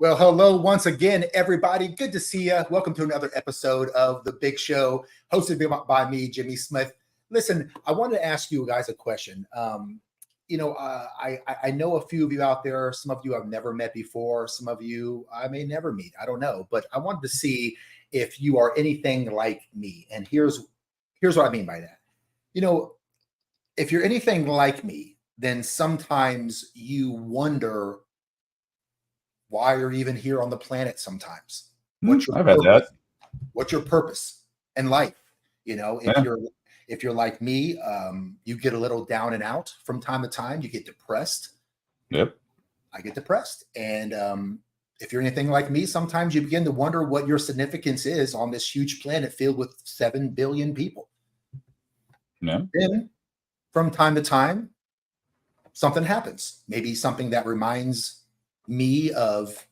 Well, hello once again, everybody. Good to see you. Welcome to another episode of The Big Show, hosted by me, Jimmy Smith. Listen, I wanted to ask you guys a question. I know a few of you out there. Some of you I've never met before. Some of you I may never meet. I don't know. But I wanted to see if you are anything like me. And here's what I mean by that. If you're anything like me, then sometimes you wonder why you're even here on the planet sometimes. I've had that. What's your purpose in life? If you're like me, you get a little down and out from time to time. You get depressed. Yep. I get depressed. And if you're anything like me, sometimes you begin to wonder what your significance is on this huge planet filled with 7 billion people. Yeah. Then from time to time, something happens. Maybe something that reminds me of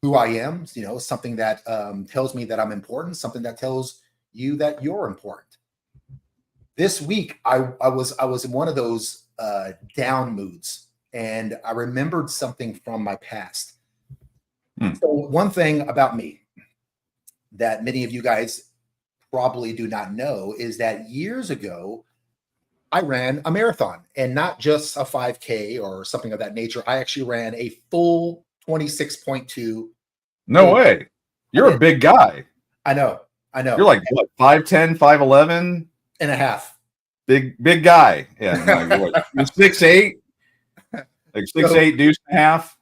who I am, something that tells me that I'm important, something that tells you that you're important. This week, I was in one of those down moods, and I remembered something from my past. So one thing about me that many of you guys probably do not know is that years ago, I ran a marathon, and not just a 5K or something of that nature. I actually ran a full 26.2. No way. You're a big guy. I know. You're like, what, 5'10", 5'11"? And a half. Big guy. Yeah. You're 6'8", like 6'8", deuce and a half.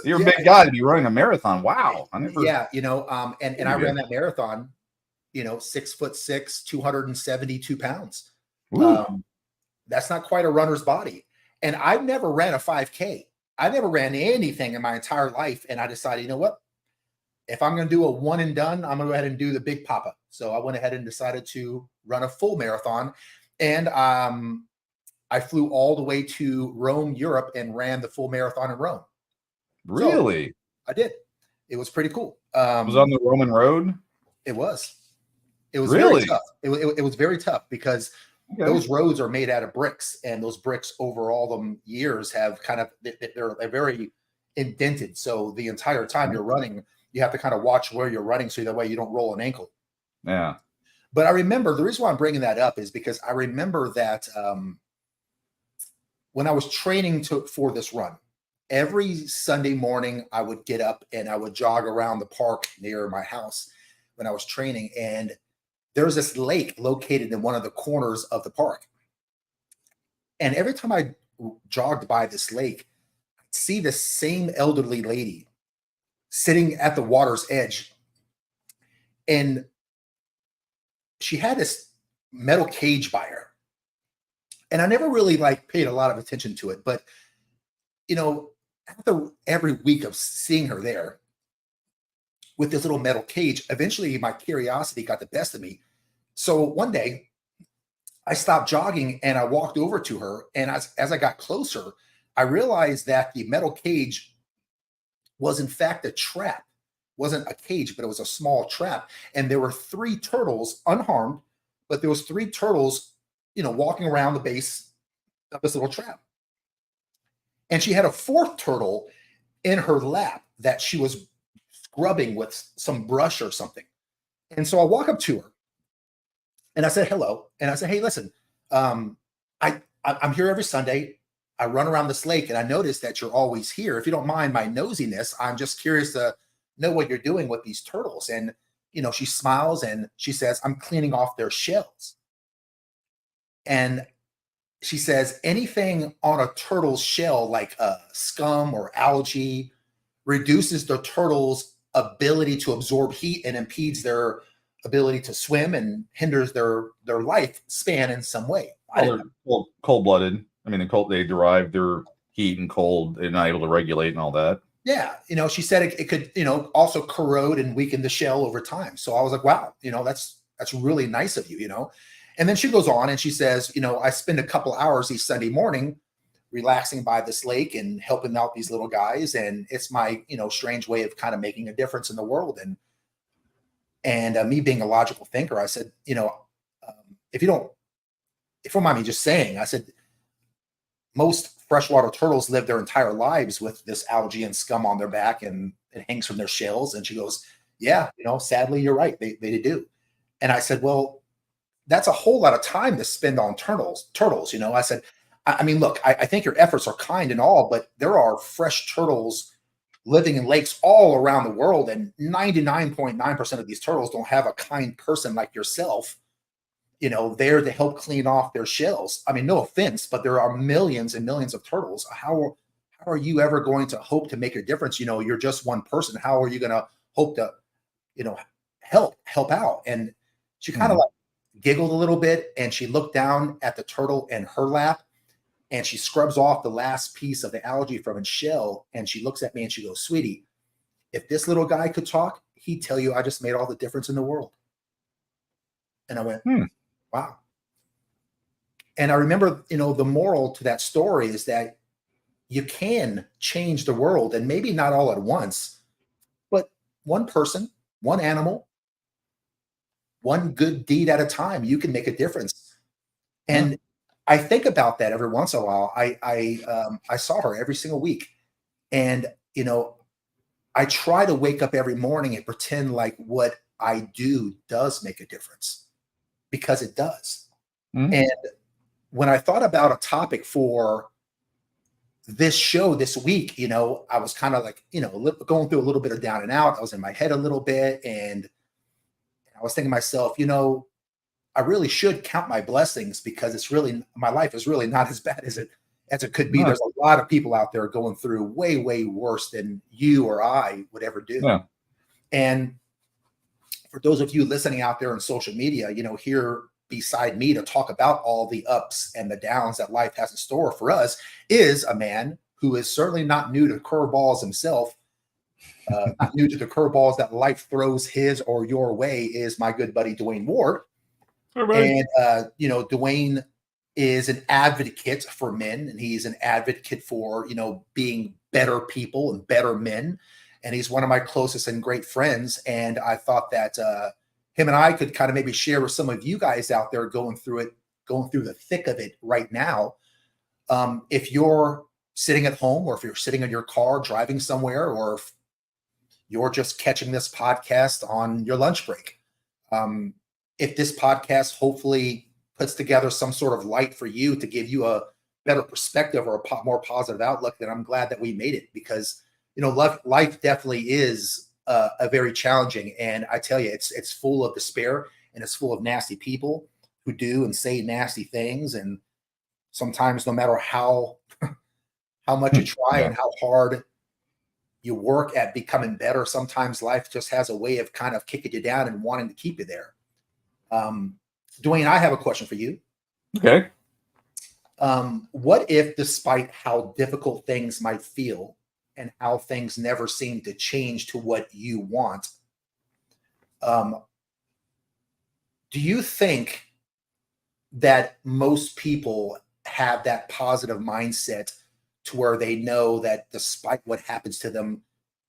You're a big guy to be running a marathon. Wow. And I ran that marathon, 6'6", 272 pounds. That's not quite a runner's body. And I've never ran a 5K. I never ran anything in my entire life. And I decided, you know what? If I'm going to do a one and done, I'm going to go ahead and do the big papa. So I went ahead and decided to run a full marathon. And I flew all the way to Rome, Europe, and ran the full marathon in Rome. Really? So I did. It was pretty cool. It was on the Roman road? It was. It was really very tough. It was very tough because those roads are made out of bricks, and those bricks over all them years have they're very indented. So the entire time you're running, you have to kind of watch where you're running so that way you don't roll an ankle. Yeah. But I remember, the reason why I'm bringing that up is because I remember that when I was training for this run, every Sunday morning I would get up and I would jog around the park near my house when I was training, and there's this lake located in one of the corners of the park. And every time I jogged by this lake, I'd see the same elderly lady sitting at the water's edge. And she had this metal cage by her. And I never really paid a lot of attention to it. But, after every week of seeing her there with this little metal cage, eventually my curiosity got the best of me. So one day I stopped jogging and I walked over to her. And as I got closer, I realized that the metal cage was in fact a trap. It wasn't a cage, but it was a small trap. And there were 3 turtles unharmed, but there was 3 turtles, walking around the base of this little trap. And she had a 4th turtle in her lap that she was scrubbing with some brush or something. And so I walk up to her and I said, hello. And I said, hey, listen, I'm here every Sunday. I run around this lake and I noticed that you're always here. If you don't mind my nosiness, I'm just curious to know what you're doing with these turtles. And, she smiles and she says, I'm cleaning off their shells. And she says, anything on a turtle's shell, like scum or algae, reduces the turtle's ability to absorb heat and impedes their ability to swim and hinders their lifespan in some way. They're cold-blooded. I mean, they derive their heat and cold. They're not able to regulate and all that. Yeah, she said it could, also corrode and weaken the shell over time. So I was like, wow, that's really nice of you. And then she goes on and she says, I spend a couple hours each Sunday morning relaxing by this lake and helping out these little guys, and it's my, strange way of kind of making a difference in the world. And me being a logical thinker, I said, if you don't mind me just saying, I said, most freshwater turtles live their entire lives with this algae and scum on their back, and it hangs from their shells. And she goes, yeah, sadly, you're right. They do. And I said, well, that's a whole lot of time to spend on turtles. I said, I mean, look, I think your efforts are kind and all, but there are fresh turtles living in lakes all around the world. And 99.9% of these turtles don't have a kind person like yourself there to help clean off their shells. I mean, no offense, but there are millions and millions of turtles. How are you ever going to hope to make a difference? You're just one person. How are you going to hope to, help out? And she kind of like giggled a little bit, and she looked down at the turtle in her lap, and she scrubs off the last piece of the algae from its shell. And she looks at me and she goes, sweetie, if this little guy could talk, he'd tell you I just made all the difference in the world. And I went, wow. And I remember, the moral to that story is that you can change the world, and maybe not all at once, but one person, one animal, one good deed at a time, you can make a difference. And I think about that every once in a while. I saw her every single week, and, I try to wake up every morning and pretend like what I do does make a difference, because it does. And when I thought about a topic for this show this week, I was kind of like, going through a little bit of down and out. I was in my head a little bit, and I was thinking to myself, I really should count my blessings, because my life is really not as bad as it could be. There's a lot of people out there going through way, way worse than you or I would ever do. Yeah. And for those of you listening out there on social media, here beside me to talk about all the ups and the downs that life has in store for us is a man who is certainly not new to curveballs himself. Not new to the curveballs that life throws his or your way, is my good buddy Dwayne Ward. And Dwayne is an advocate for men, and he's an advocate for being better people and better men, and he's one of my closest and great friends. And I thought that him and I could kind of maybe share with some of you guys out there going through the thick of it right now. If you're sitting at home, or if you're sitting in your car driving somewhere, or if you're just catching this podcast on your lunch break, if this podcast hopefully puts together some sort of light for you to give you a better perspective or a more positive outlook, then I'm glad that we made it, because life definitely is a very challenging, and I tell you, it's full of despair, and it's full of nasty people who do and say nasty things. And sometimes, no matter how much you try and how hard you work at becoming better, sometimes life just has a way of kind of kicking you down and wanting to keep you there. Dwayne, I have a question for you. Okay. What if, despite how difficult things might feel and how things never seem to change to what you want, do you think that most people have that positive mindset to where they know that despite what happens to them,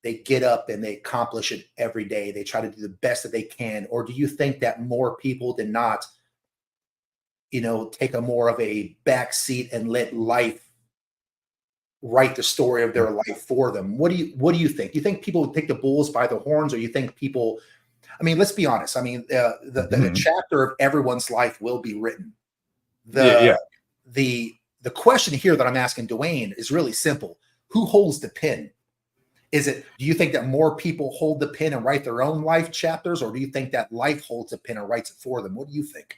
they get up and they accomplish it every day? They try to do the best that they can. Or do you think that more people did not, take a more of a back seat and let life write the story of their life for them? What do you think? Do you think people take the bulls by the horns, or you think people, I mean, let's be honest. I mean, the chapter of everyone's life will be written. The question here that I'm asking Dwayne is really simple. Who holds the pen? Do you think that more people hold the pen and write their own life chapters, or do you think that life holds the pen and writes it for them? What do you think?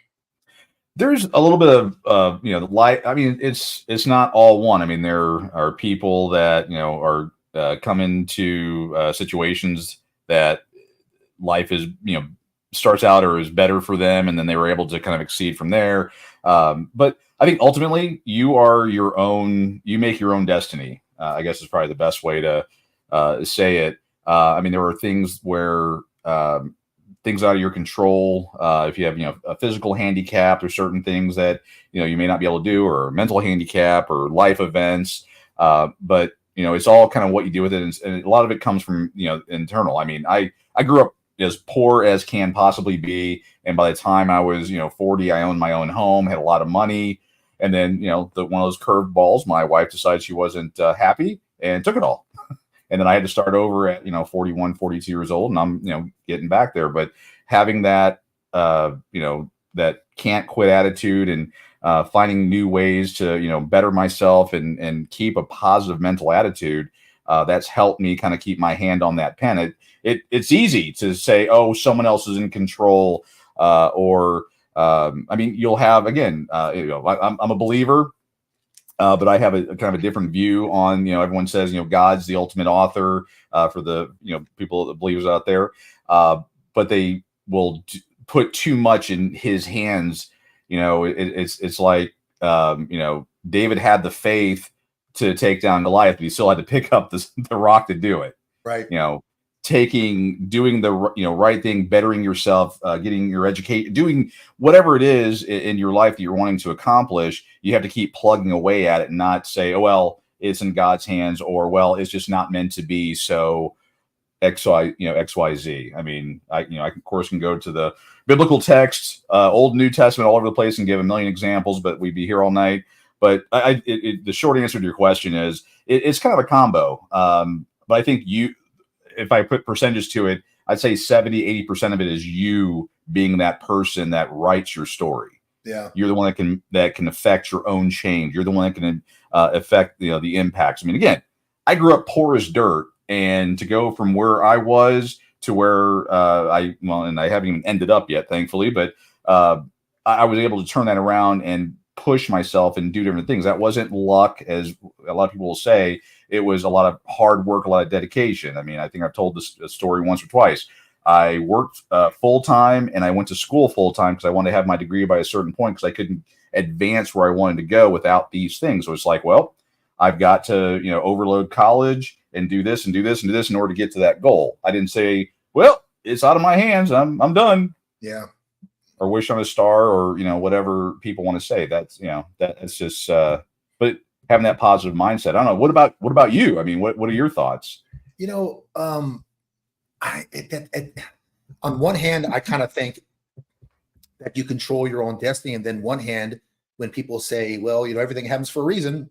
There's a little bit of, life. I mean, it's not all one. I mean, there are people that, are come into situations that life is, starts out or is better for them, and then they were able to kind of exceed from there. But I think ultimately you are your own. You make your own destiny. I guess is probably the best way to say it. I mean, there are things where things out of your control. If you have, a physical handicap, there's certain things that, you may not be able to do, or a mental handicap or life events. But, it's all kind of what you do with it. And a lot of it comes from, internal. I mean, I grew up as poor as can possibly be. And by the time I was, 40, I owned my own home, had a lot of money. And then, one of those curved balls, my wife decided she wasn't happy and took it all. And then I had to start over at, 41, 42 years old, and I'm, getting back there. But having that, that can't quit attitude, and finding new ways to, better myself and keep a positive mental attitude, that's helped me kind of keep my hand on that pen. It's easy to say, oh, someone else is in control, or I mean, you'll have, again, I'm a believer. But I have a kind of a different view on, everyone says, God's the ultimate author, for the, people that believers out there. But they will put too much in his hands. It's like, David had the faith to take down Goliath, but he still had to pick up the rock to do it. Right. Doing the right thing, bettering yourself, getting your education, doing whatever it is in your life that you're wanting to accomplish. You have to keep plugging away at it, and not say, oh, well, it's in God's hands, or, well, it's just not meant to be. So XYZ. I mean, I of course can go to the biblical texts, Old New Testament, all over the place, and give a million examples, but we'd be here all night. But the short answer to your question is it's kind of a combo. But I think if I put percentages to it, I'd say 70-80% of it is you being that person that writes your story. Yeah. You're the one that can affect your own change. You're the one that can affect the impacts. I mean, again, I grew up poor as dirt, and to go from where I was to where and I haven't even ended up yet, thankfully, but I was able to turn that around and push myself and do different things. That wasn't luck, as a lot of people will say. It was a lot of hard work, a lot of dedication. I mean, I think I've told this story once or twice. I worked full time, and I went to school full time because I wanted to have my degree by a certain point, because I couldn't advance where I wanted to go without these things. So it's like, well, I've got to, overload college and do this and do this and do this in order to get to that goal. I didn't say, well, it's out of my hands, I'm done. Yeah. Or wish on a star, or, whatever people want to say. That's, that's just, but having that positive mindset. I don't know. What about you? I mean, what are your thoughts? On one hand, I kind of think that you control your own destiny. And then one hand, when people say, well, everything happens for a reason,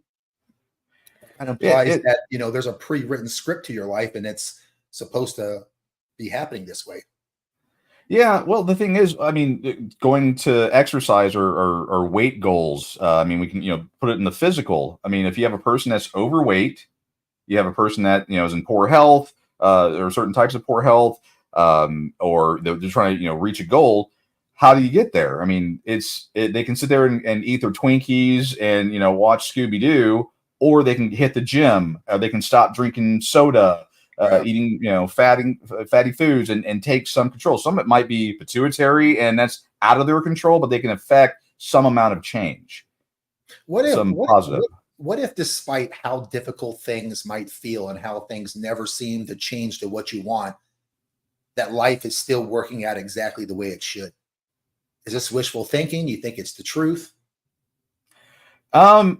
kind of implies that, there's a pre-written script to your life, and it's supposed to be happening this way. Yeah, well, the thing is, I mean, going to exercise or weight goals. I mean, we can, put it in the physical. I mean, if you have a person that's overweight, you have a person that is in poor health, or certain types of poor health, or they're trying to reach a goal. How do you get there? I mean, they can sit there and eat their Twinkies and watch Scooby Doo, or they can hit the gym, or they can stop drinking soda. Eating, fatty foods, and take some control. Some of it might be pituitary, and that's out of their control, but they can affect some amount of change. What if positive? What if, despite how difficult things might feel and how things never seem to change to what you want, that life is still working out exactly the way it should? Is this wishful thinking? You think it's the truth? I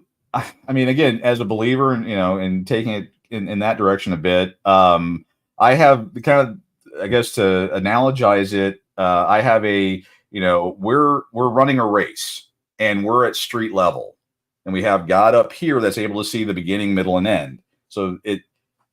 mean, again, as a believer, and taking it in that direction a bit, I have the kind of, I guess, to analogize it, I have we're running a race, and we're at street level, and we have God up here that's able to see the beginning, middle, and end. So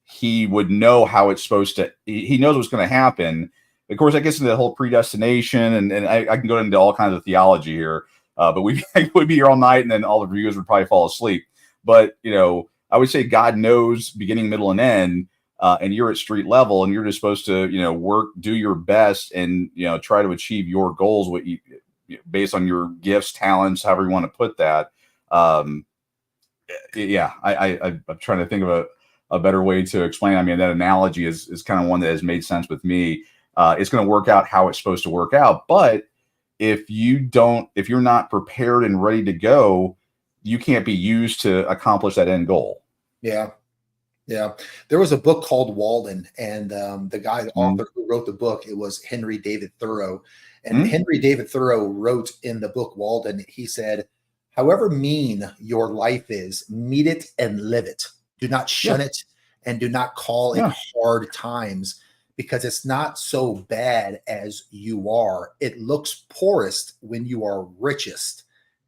he would know how it's supposed to. He knows what's going to happen. Of course, I guess into the whole predestination, and I can go into all kinds of theology here, but we'd be here all night, and then all the viewers would probably fall asleep. But I would say God knows beginning, middle, and end, and you're at street level, and you're just supposed to, work, do your best, and try to achieve your goals, based on your gifts, talents, however you want to put that. I'm trying to think of a better way to explain. I mean, that analogy is kind of one that has made sense with me. It's going to work out how it's supposed to work out. But if you're not prepared and ready to go, you can't be used to accomplish that end goal. Yeah. Yeah. There was a book called Walden, and the guy, the Mm-hmm. author who wrote the book, it was Henry David Thoreau. And Mm-hmm. Henry David Thoreau wrote in the book Walden, he said, however mean your life is, meet it and live it. Do not Yeah. shun it and do not call it Yeah. hard times, because it's not so bad as you are. It looks poorest when you are richest.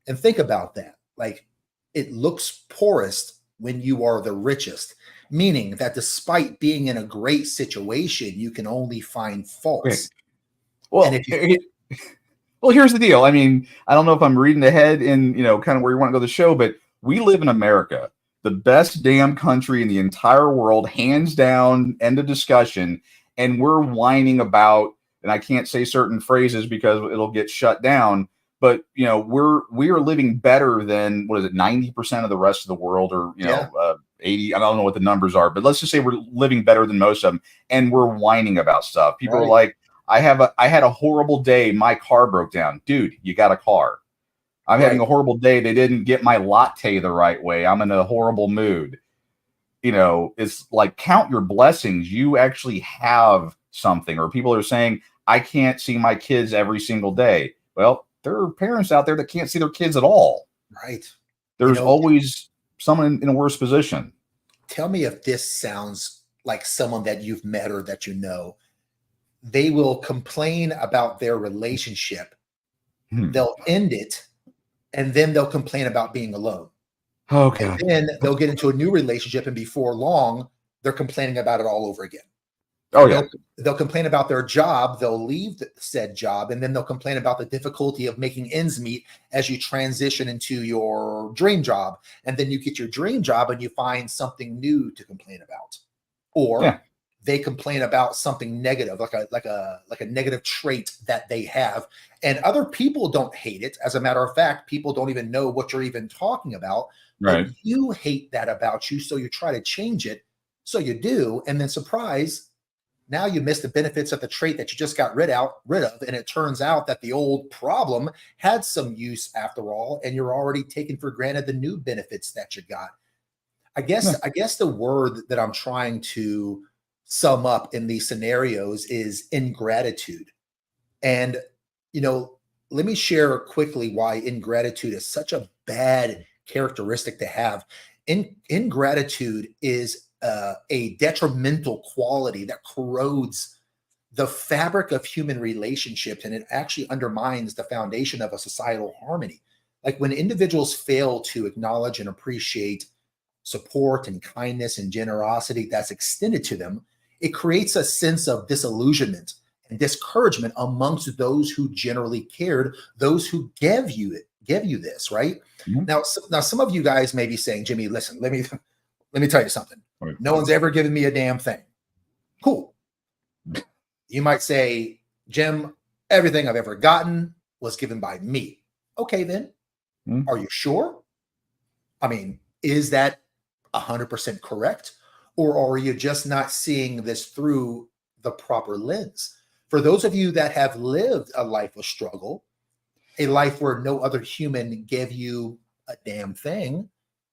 And think about that. Like, it looks poorest when you are the richest, meaning that despite being in a great situation, you can only find Okay. faults. And Well, if you, well, here's the deal. I mean, I don't know if I'm reading ahead in, kind of where you want to go with the show, but we live in America, the best damn country in the entire world, hands down, end of discussion. And we're whining about, and I can't say certain phrases because it'll get shut down, but we are living better than, what is it, 90% of the rest of the world, or 80. I don't know what the numbers are, but let's just say we're living better than most of them, and we're whining about stuff. People are right, like, I had a horrible day. My car broke down. Dude, you got a car. I'm having right, a horrible day. They didn't get my latte the right way. I'm in a horrible mood. It's like, count your blessings. You actually have something. Or people are saying, I can't see my kids every single day. Well, there are parents out there that can't see their kids at all. right. You There's know, always someone in a worse position. tell me if this sounds like someone that you've met or that you know. They will complain about their relationship, Hmm. they'll end it, and then they'll complain about being alone. Oh, And God. then they'll get into a new relationship, and before long, they're complaining about it all over again. Oh, yeah. They'll complain about their job, they'll leave said job, and then they'll complain about the difficulty of making ends meet as you transition into your dream job. And then you get your dream job and you find something new to complain about. Or Yeah. they complain about something negative, like a negative trait that they have, and other people don't hate it. As a matter of fact, people don't even know what you're even talking about, but Right. you hate that about you, so you try to change it. So you do, and then surprise, now you miss the benefits of the trait that you just got rid of, and it turns out that the old problem had some use after all, and you're already taking for granted the new benefits that you got. I guess Yeah. I guess the word that I'm trying to sum up in these scenarios is ingratitude. And you know, let me share quickly why ingratitude is such a bad characteristic to have. Ingratitude is a detrimental quality that corrodes the fabric of human relationships, and it actually undermines the foundation of a societal harmony. Like, when individuals fail to acknowledge and appreciate support and kindness and generosity that's extended to them, it creates a sense of disillusionment and discouragement amongst those who generally cared, those who gave you this, right? Mhm. Now, some of you guys may be saying, Jimmy, listen, let me tell you something. Right. No one's ever given me a damn thing. Cool. You might say, Jim, everything I've ever gotten was given by me. Okay, then. Mhm. Are you sure? I mean, is that 100% correct? Or are you just not seeing this through the proper lens? For those of you that have lived a life of struggle, a life where no other human gave you a damn thing,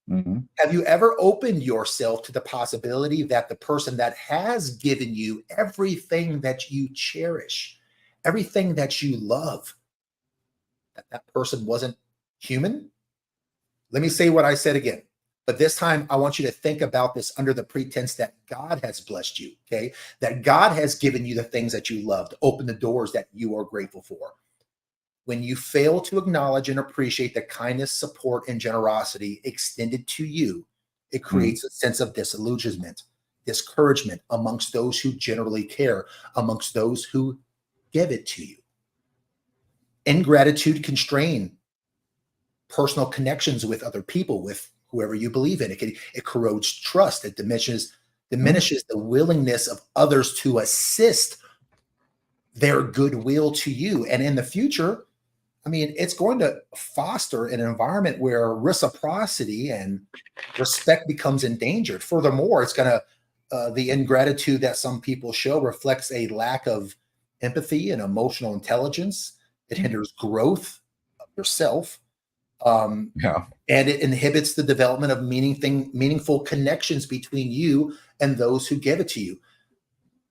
Mhm. have you ever opened yourself to the possibility that the person that has given you everything that you cherish, everything that you love, that person wasn't human? Let me say what I said again. But this time, I want you to think about this under the pretense that God has blessed you, okay? That God has given you the things that you love, to open the doors that you are grateful for. When you fail to acknowledge and appreciate the kindness, support, and generosity extended to you, it Mhm. creates a sense of disillusionment, discouragement amongst those who generally care, amongst those who give it to you. Ingratitude can strain personal connections with other people, with whoever you believe in. It corrodes trust. It Mhm. diminishes the willingness of others to assist their goodwill to you. And in the future, I mean, it's going to foster an environment where reciprocity and respect becomes endangered. Furthermore, it's going to the ingratitude that some people show reflects a lack of empathy and emotional intelligence. It hinders growth of yourself. Yeah. And it inhibits the development of meaningful connections between you and those who give it to you.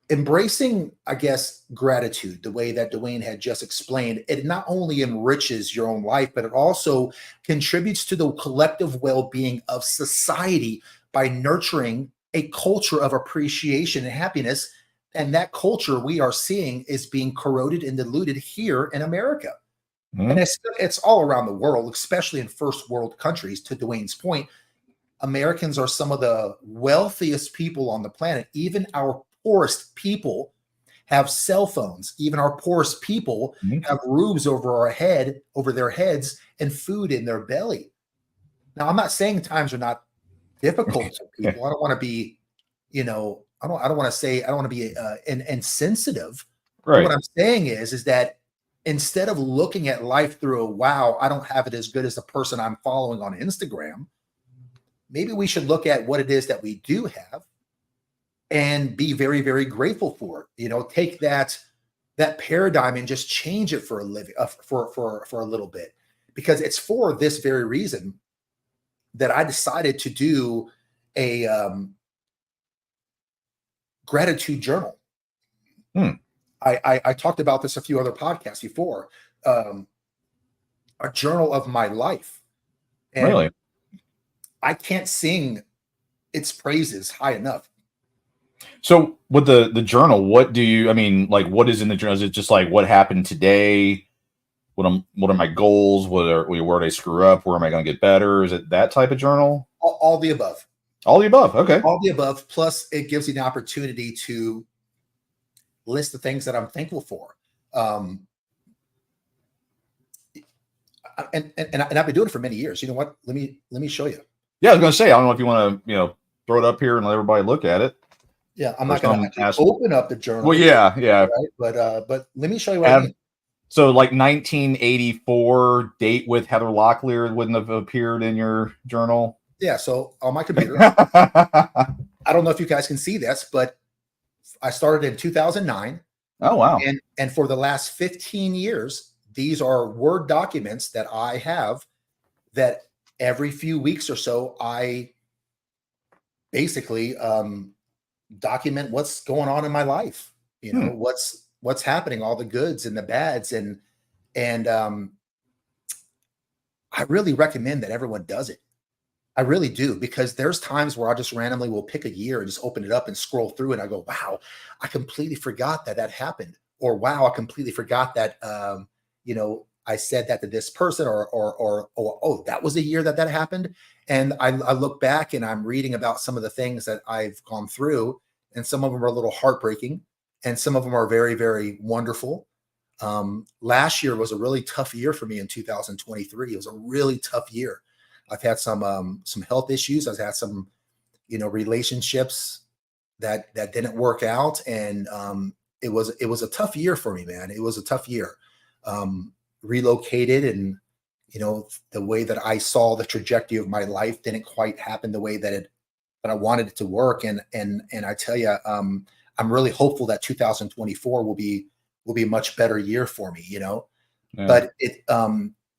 Embracing, I guess, gratitude, the way that Dwayne had just explained, it not only enriches your own life, but it also contributes to the collective well-being of society by nurturing a culture of appreciation and happiness. And that culture we are seeing is being corroded and diluted here in America. And Mhm. it's all around the world, especially in first world countries. To Dwayne's point, Americans are some of the wealthiest people on the planet. Even our poorest people have cell phones. Even our poorest people Mhm. have roofs over their heads, and food in their belly. Now, I'm not saying times are not difficult for people. I don't want to be, I don't want to say, I don't want to be insensitive. But what Right. I'm saying is that instead of looking at life through a wow, I don't have it as good as the person I'm following on Instagram, maybe we should look at what it is that we do have and be very, very grateful for it. Take that paradigm and just change it for a living, for a little bit, because it's for this very reason that I decided to do a gratitude journal. Hmm. I talked about this a few other podcasts before. Um, a journal of my life, and Really? I can't sing its praises high enough. So with the journal, what do you? I mean, like, what is in the journal? Is it just like what happened today? What are my goals? Where did I screw up? Where am I going to get better? Is it that type of journal? All the above. All the above. Okay. All the above. Plus, it gives you the opportunity to list the things that I'm thankful for. Um, and I've been doing it for many years. You know what? Let me show you. Yeah, I was going to say. I don't know if you want to, throw it up here and let everybody look at it, Yeah, I'm or not going to some actually ask. open up the Well, journal, yeah, yeah. right? But let me show you what I Have mean. so like 1984 date with Heather Locklear wouldn't have appeared in your journal. Yeah, so on my computer, Oh I don't know if you guys can see this, but I started in 2009, wow. and for the last 15 years, these are Word documents that I have that every few weeks or so I basically document what's going on in my life. Hmm. What's happening, all the goods and the bads, and I really recommend that everyone does it. I really do, because there's times where I just randomly will pick a year and just open it up and scroll through, and I go, "Wow, I completely forgot that happened," or "Wow, I completely forgot that I said that to this person," or "Oh, that was a year that happened." And I look back and I'm reading about some of the things that I've gone through, and some of them are a little heartbreaking, and some of them are very, very wonderful. Last year was a really tough year for me in 2023. It was a really tough year. I've had some health issues. I've had some, relationships that didn't work out, and it was a tough year for me, man. It was a tough year. Relocated, and the way that I saw the trajectory of my life didn't quite happen the way that I wanted it to work. And I tell you, I'm really hopeful that 2024 will be a much better year for me. Yeah. But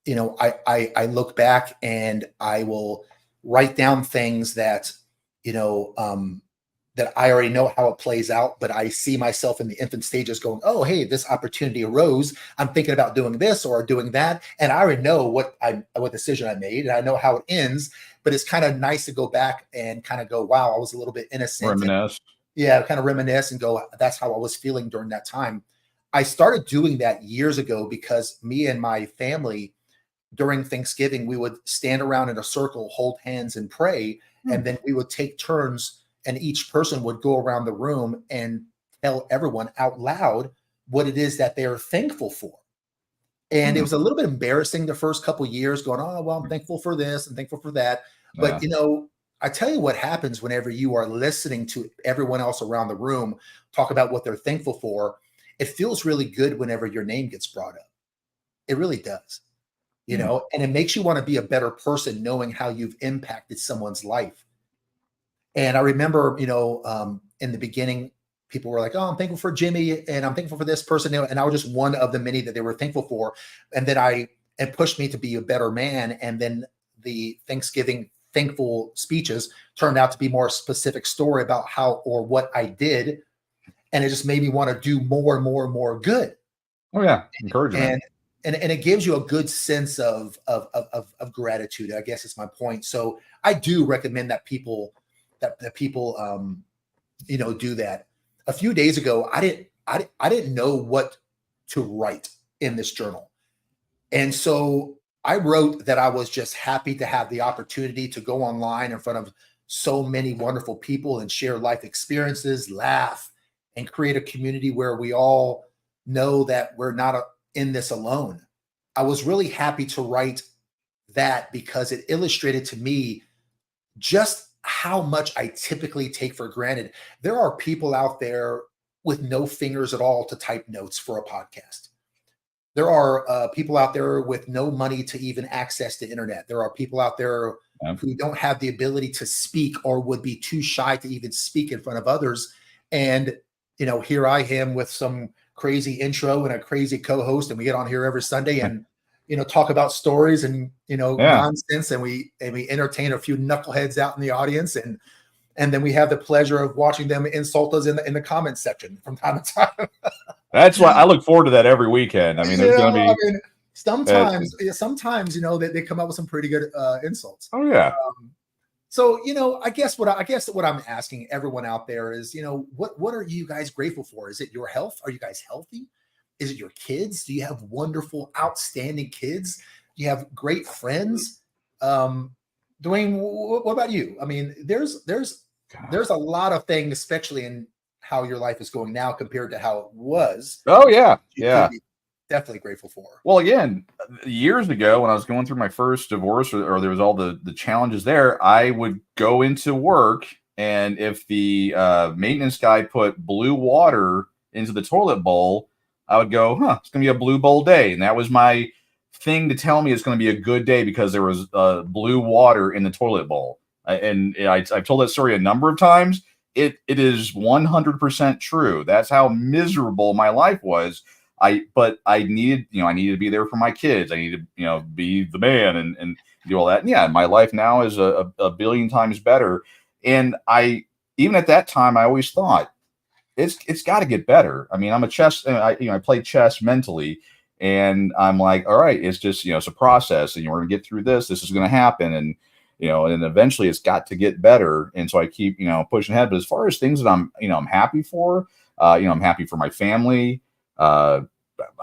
I look back and I will write down things that you know that I already know how it plays out, but I see myself in the infant stages going, "Oh, hey, this opportunity arose. I'm thinking about doing this or doing that," and I already know what decision I made, and I know how it ends. But it's kind of nice to go back and kind of go, "Wow, I was a little bit innocent," and Reminisce. yeah, kind of reminisce and go, "That's how I was feeling during that time." I started doing that years ago because me and my family during Thanksgiving, we would stand around in a circle, hold hands, and pray. Hmm. And then we would take turns, and each person would go around the room and tell everyone out loud what it is that they're thankful for. And it Hmm. was a little bit embarrassing the first couple of years, going, "Oh, well, I'm thankful for this and thankful for that." But Yeah. I tell you what happens whenever you are listening to everyone else around the room talk about what they're thankful for. It feels really good whenever your name gets brought up. It really does. Hmm. And it makes you want to be a better person knowing how you've impacted someone's life. And I remember, in the beginning, people were like, "Oh, I'm thankful for Jimmy, and I'm thankful for this person," and I was just one of the many that they were thankful for, and then it pushed me to be a better man. And then the Thanksgiving thankful speeches turned out to be more specific story about how or what I did, and it just made me want to do more and more and more good. Oh yeah, encouragement. And it gives you a good sense of gratitude, I guess is my point. So I do recommend that people do that. A few days ago, I didn't know what to write in this journal, and so I wrote that I was just happy to have the opportunity to go online in front of so many wonderful people and share life experiences, laugh, and create a community where we all know that we're not in this alone. I was really happy to write that because it illustrated to me just how much I typically take for granted. There are people out there with no fingers at all to type notes for a podcast. There are people out there with no money to even access the internet. There are people out there who don't have the ability to speak or would be too shy to even speak in front of others. And, here I am with some crazy intro and a crazy co-host, and we get on here every Sunday and, talk about stories and, nonsense. And we entertain a few knuckleheads out in the audience. And then we have the pleasure of watching them insult us in the comments section from time to time. That's why I look forward to that every weekend. I mean, there's going to be sometimes, they come up with some pretty good insults. Oh yeah. So I guess what I'm asking everyone out there is, what are you guys grateful for? Is it your health? Are you guys healthy? Is it your kids? Do you have wonderful, outstanding kids? Do you have great friends? Dwayne, what about you? I mean, there's a lot of things, especially in how your life is going now compared to how it was. Oh yeah. Yeah. Definitely grateful for. Well, again, years ago when I was going through my first divorce or there was all the challenges there, I would go into work, and if the maintenance guy put blue water into the toilet bowl, I would go, it's going to be a blue bowl day. And that was my thing to tell me it's going to be a good day because there was blue water in the toilet bowl. I've told that story a number of times. It is 100% true. That's how miserable my life was. But I needed to be there for my kids. I needed to, be the man and do all that. And yeah, my life now is a billion times better. And even at that time, I always thought it's got to get better. I mean, I'm a chess, I play chess mentally, and I'm like, all right, it's just, it's a process, and we're going to get through this. This is going to happen. And, and eventually it's got to get better. And so I keep, pushing ahead. But as far as things that I'm happy for, I'm happy for my family. I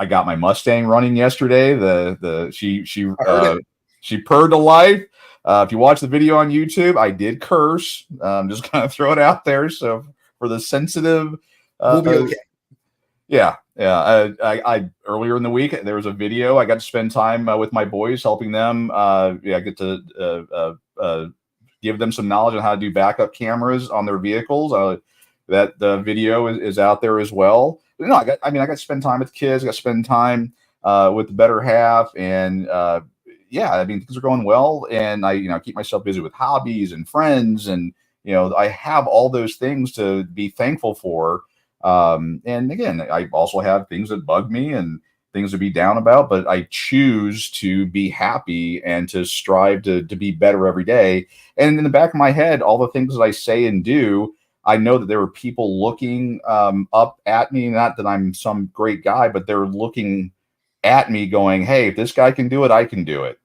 got my Mustang running yesterday. She purred to life. If you watch the video on YouTube, I did curse. Just kind of throw it out there. So for the sensitive, we'll be okay. Yeah. I earlier in the week there was a video. I got to spend time with my boys, helping them. I get to give them some knowledge on how to do backup cameras on their vehicles. That the video is out there as well. But no, I got to spend time with kids. I got to spend time with the better half, and things are going well. And I keep myself busy with hobbies and friends, and I have all those things to be thankful for. And again, I also have things that bug me and things to be down about, but I choose to be happy and to strive to be better every day. And in the back of my head, all the things that I say and do, I know that there are people looking up at me. Not that I'm some great guy, but they're looking at me going, hey, if this guy can do it, I can do it.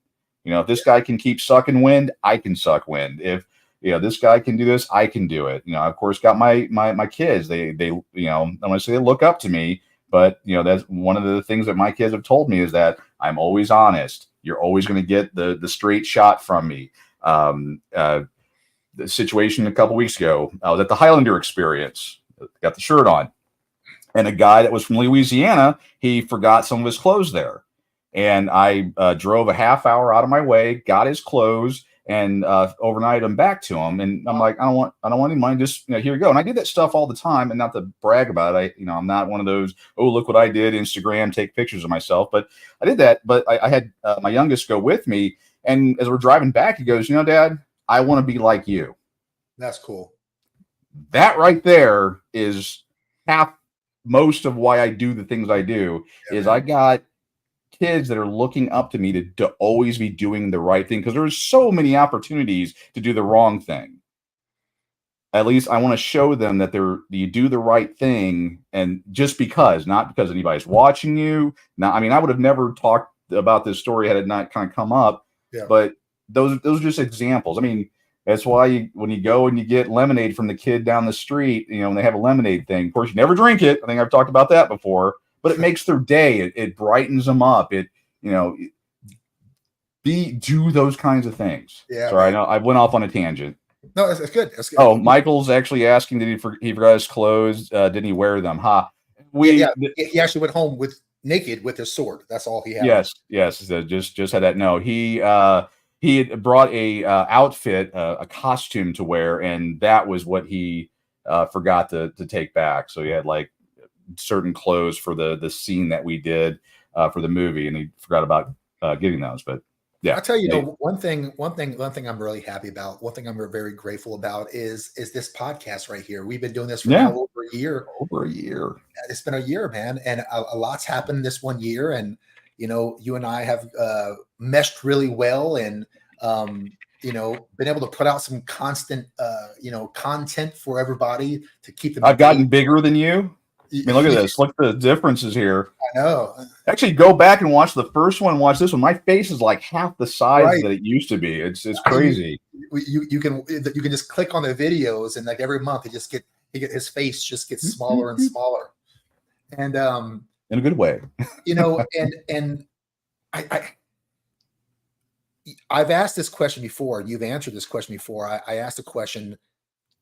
If this guy can keep sucking wind, I can suck wind. If this guy can do this, I can do it. I, of course, got my kids. They I'm going to say they look up to me, but that's one of the things that my kids have told me is that I'm always honest. You're always going to get the straight shot from me. The situation a couple weeks ago, I was at the Highlander Experience, got the shirt on, and a guy that was from Louisiana, he forgot some of his clothes there. And I drove a half hour out of my way, got his clothes, and overnighted them back to him. And I'm like, I don't want any money. Just here you go. And I do that stuff all the time. And not to brag about it, I'm not one of those, oh, look what I did, Instagram, take pictures of myself. But I did that. But I had my youngest go with me. And as we're driving back, he goes, Dad, I want to be like you. That's cool. That right there is most of why I do the things I do is I got kids that are looking up to me to always be doing the right thing, because there's so many opportunities to do the wrong thing. At least I want to show them that you do the right thing, and not because anybody's watching you. Now, I mean, I would have never talked about this story had it not kind of come up. Yeah. But those are just examples. I mean, that's why when you go and you get lemonade from the kid down the street, when they have a lemonade thing, of course, you never drink it. I think I've talked about that before, but it makes their day. It brightens them up. Do those kinds of things. Yeah. Sorry, I know I went off on a tangent. No, it's good. It's good. Oh, Michael's actually asking, he forgot his clothes? Didn't he wear them? He actually went home naked with his sword. That's all he had. Yes. Just had that. No, he had brought a outfit, a costume to wear, and that was what he forgot to take back. So he had like certain clothes for the scene that we did for the movie, and he forgot about getting those. But yeah, I'll tell you, one thing I'm really happy about, one thing I'm very grateful about is this podcast right here. We've been doing this for now over a year. Over a year. It's been a year, man, and a lot's happened this 1 year. And you and I have meshed really well, and been able to put out some constant content for everybody to keep them. I've gotten bigger than you. I mean, look at this. Look at the differences here. I know. Actually, go back and watch the first one. Watch this one. My face is like half the size that it used to be. It's crazy. You can just click on the videos, and like every month, his face just gets smaller and smaller. And in a good way. And I've asked this question before, and you've answered this question before. I asked a question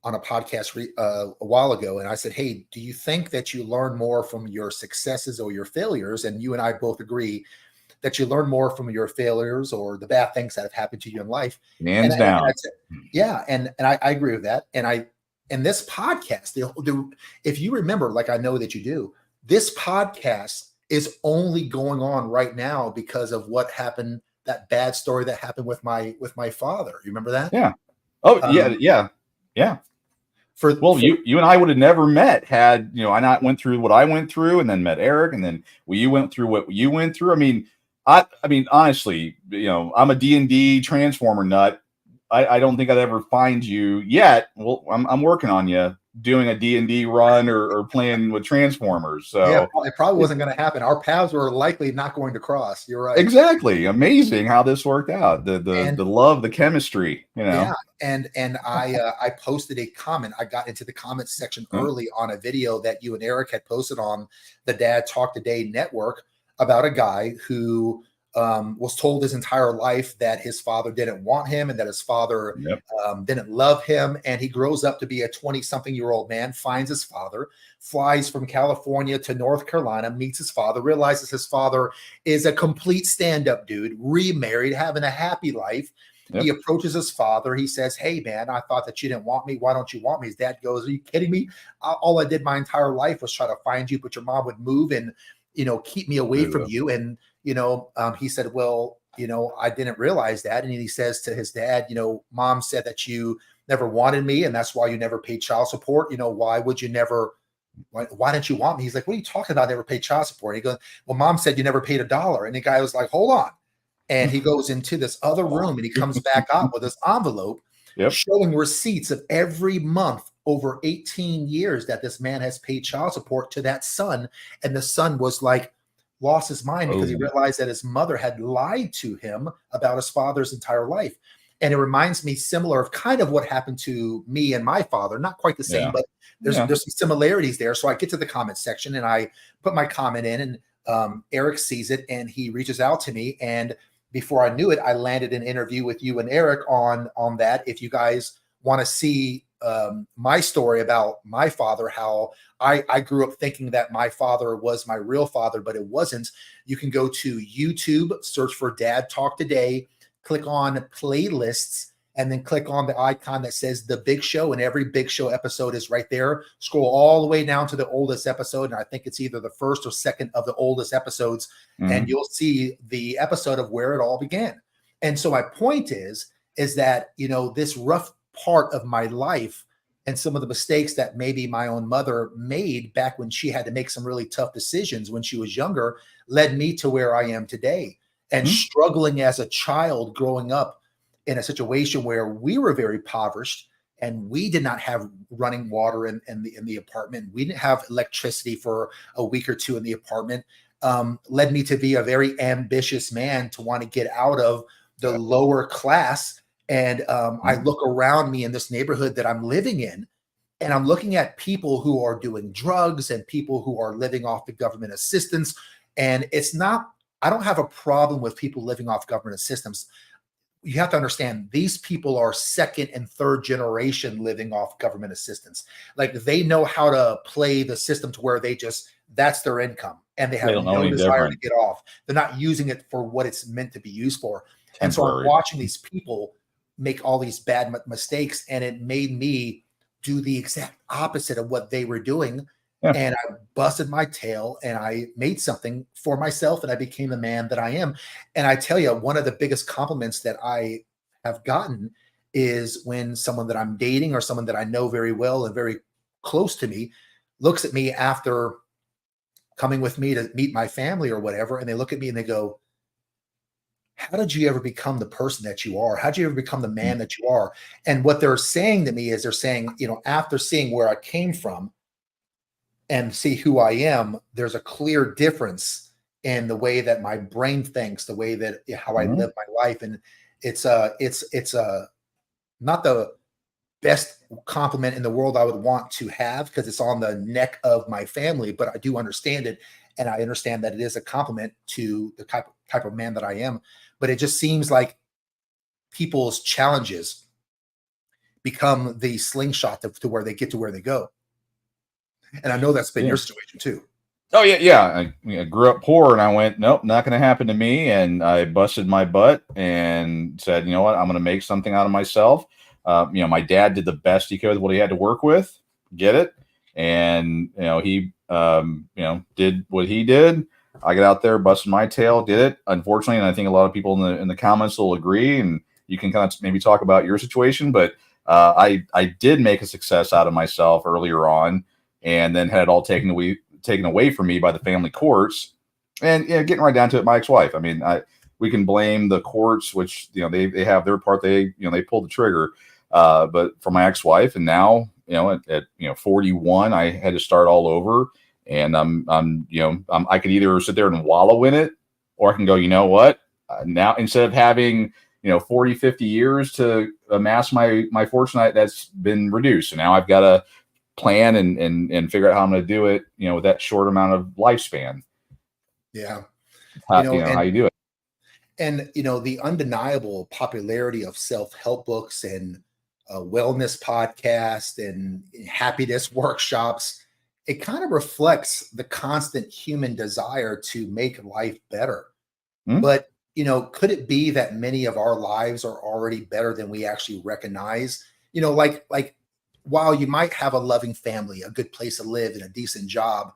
on a podcast a while ago, and I said, hey, do you think that you learn more from your successes or your failures? And you and I both agree that you learn more from your failures or the bad things that have happened to you in life. Hands down. And I agree with that. And this podcast, if you remember, like I know that you do, this podcast is only going on right now because of what happened, that bad story that happened with my father. You remember that? Yeah. Oh, yeah. You and I would have never met had I not went through what I went through, and then met Eric, and then you went through what you went through. I mean, honestly, I'm a D&D Transformer nut. I don't think I'd ever find you yet. Well, I'm working on you doing a D&D run or playing with Transformers. So yeah, it probably wasn't going to happen. Our paths were likely not going to cross. You're right. Exactly. Amazing how this worked out. The love, the chemistry. Yeah. And I posted a comment. I got into the comments section early on a video that you and Eric had posted on the Dad Talk Today network about a guy who was told his entire life that his father didn't want him and that his father didn't love him. And he grows up to be a 20-something-year-old man, finds his father, flies from California to North Carolina, meets his father, realizes his father is a complete stand-up dude, remarried, having a happy life. He approaches his father. He says, hey, man, I thought that you didn't want me. Why don't you want me? His dad goes, are you kidding me? All I did my entire life was try to find you, but your mom would move and, keep me away from you. And, he said, well, I didn't realize that. And he says to his dad, mom said that you never wanted me, and that's why you never paid child support. Why didn't you want me? He's like, what are you talking about? I never paid child support. And he goes, well, mom said you never paid $1. And the guy was like, hold on. And he goes into this other room, and he comes back out with this envelope showing receipts of every month over 18 years that this man has paid child support to that son. And the son was like, lost his mind because he realized that his mother had lied to him about his father's entire life. And it reminds me similar of kind of what happened to me and my father. Not quite the same, but there's some similarities there. So I get to the comment section and I put my comment in, and Eric sees it and he reaches out to me. And before I knew it, I landed an interview with you and Eric on that. If you guys want to see my story about my father, how I grew up thinking that my father was my real father, but it wasn't. You can go to YouTube, search for Dad Talk Today, click on playlists, and then click on the icon that says The Big Show, and every Big Show episode is right there. Scroll all the way down to the oldest episode, and I think it's either the first or second of the oldest episodes, and you'll see the episode of where it all began. And so my point is that, this rough part of my life and some of the mistakes that maybe my own mother made back when she had to make some really tough decisions when she was younger led me to where I am today. And Mhm. struggling as a child growing up in a situation where we were very impoverished and we did not have running water in the apartment. We didn't have electricity for a week or two in the apartment. Led me to be a very ambitious man to want to get out of the lower class. And I Mhm. look around me in this neighborhood that I'm living in, and I'm looking at people who are doing drugs and people who are living off the government assistance. And it's not, I don't have a problem with people living off government assistance. You have to understand these people are second and third generation living off government assistance. Like they know how to play the system to where they just, that's their income and they They have don't know no any desire to different. get off. They're not using it for what it's meant to be used for. And so I'm Temporary. watching these people make all these bad mistakes, and it made me do the exact opposite of what they were doing. Yeah. And I busted my tail and I made something for myself and I became the man that I am. And I tell you, one of the biggest compliments that I have gotten is when someone that I'm dating or someone that I know very well and very close to me looks at me after coming with me to meet my family or whatever. And they look at me and they go, how did you ever become the person that you are? How did you ever become the Mm. man that you are? And what they're saying to me is they're saying, after seeing where I came from and see who I am, there's a clear difference in the way that my brain thinks, the way that how I Mhm. live my life. And it's not the best compliment in the world I would want to have because it's on the neck of my family, but I do understand it. And I understand that it is a compliment to the type of man that I am. But it just seems like people's challenges become the slingshot to where they get to where they go. And I know that's been Yeah. your situation too. Oh yeah, yeah. I grew up poor, and I went, nope, not going to happen to me. And I busted my butt and said, you know what, I'm going to make something out of myself. My dad did the best he could with what he had to work with. Get it? And he, did what he did. I got out there, busted my tail, did it. Unfortunately, and I think a lot of people in the comments will agree. And you can kind of maybe talk about your situation, but I did make a success out of myself earlier on, and then had it all taken away from me by the family courts. And getting right down to it, my ex-wife. I mean, we can blame the courts, which they have their part. They pulled the trigger. But for my ex-wife, and now at 41, I had to start all over. And I could either sit there and wallow in it, or I can go, you know what? Now, instead of having 40, 50 years to amass my fortune, that's been reduced. So now I've got to plan and figure out how I'm going to do it, with that short amount of lifespan. Yeah. How, how And you do it. the undeniable popularity of self-help books and wellness podcasts and happiness workshops, it kind of reflects the constant human desire to make life better. Hmm? But, could it be that many of our lives are already better than we actually recognize? Like while you might have a loving family, a good place to live, and a decent job,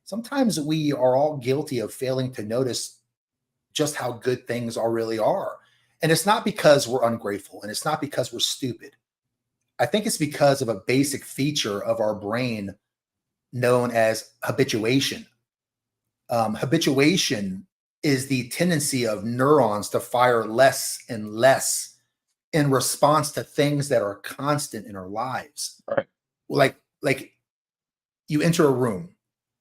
sometimes we are all guilty of failing to notice just how good things are really are. And it's not because we're ungrateful and it's not because we're stupid. I think it's because of a basic feature of our brain known as habituation. Habituation is the tendency of neurons to fire less and less in response to things that are constant in our lives. Right. Like you enter a room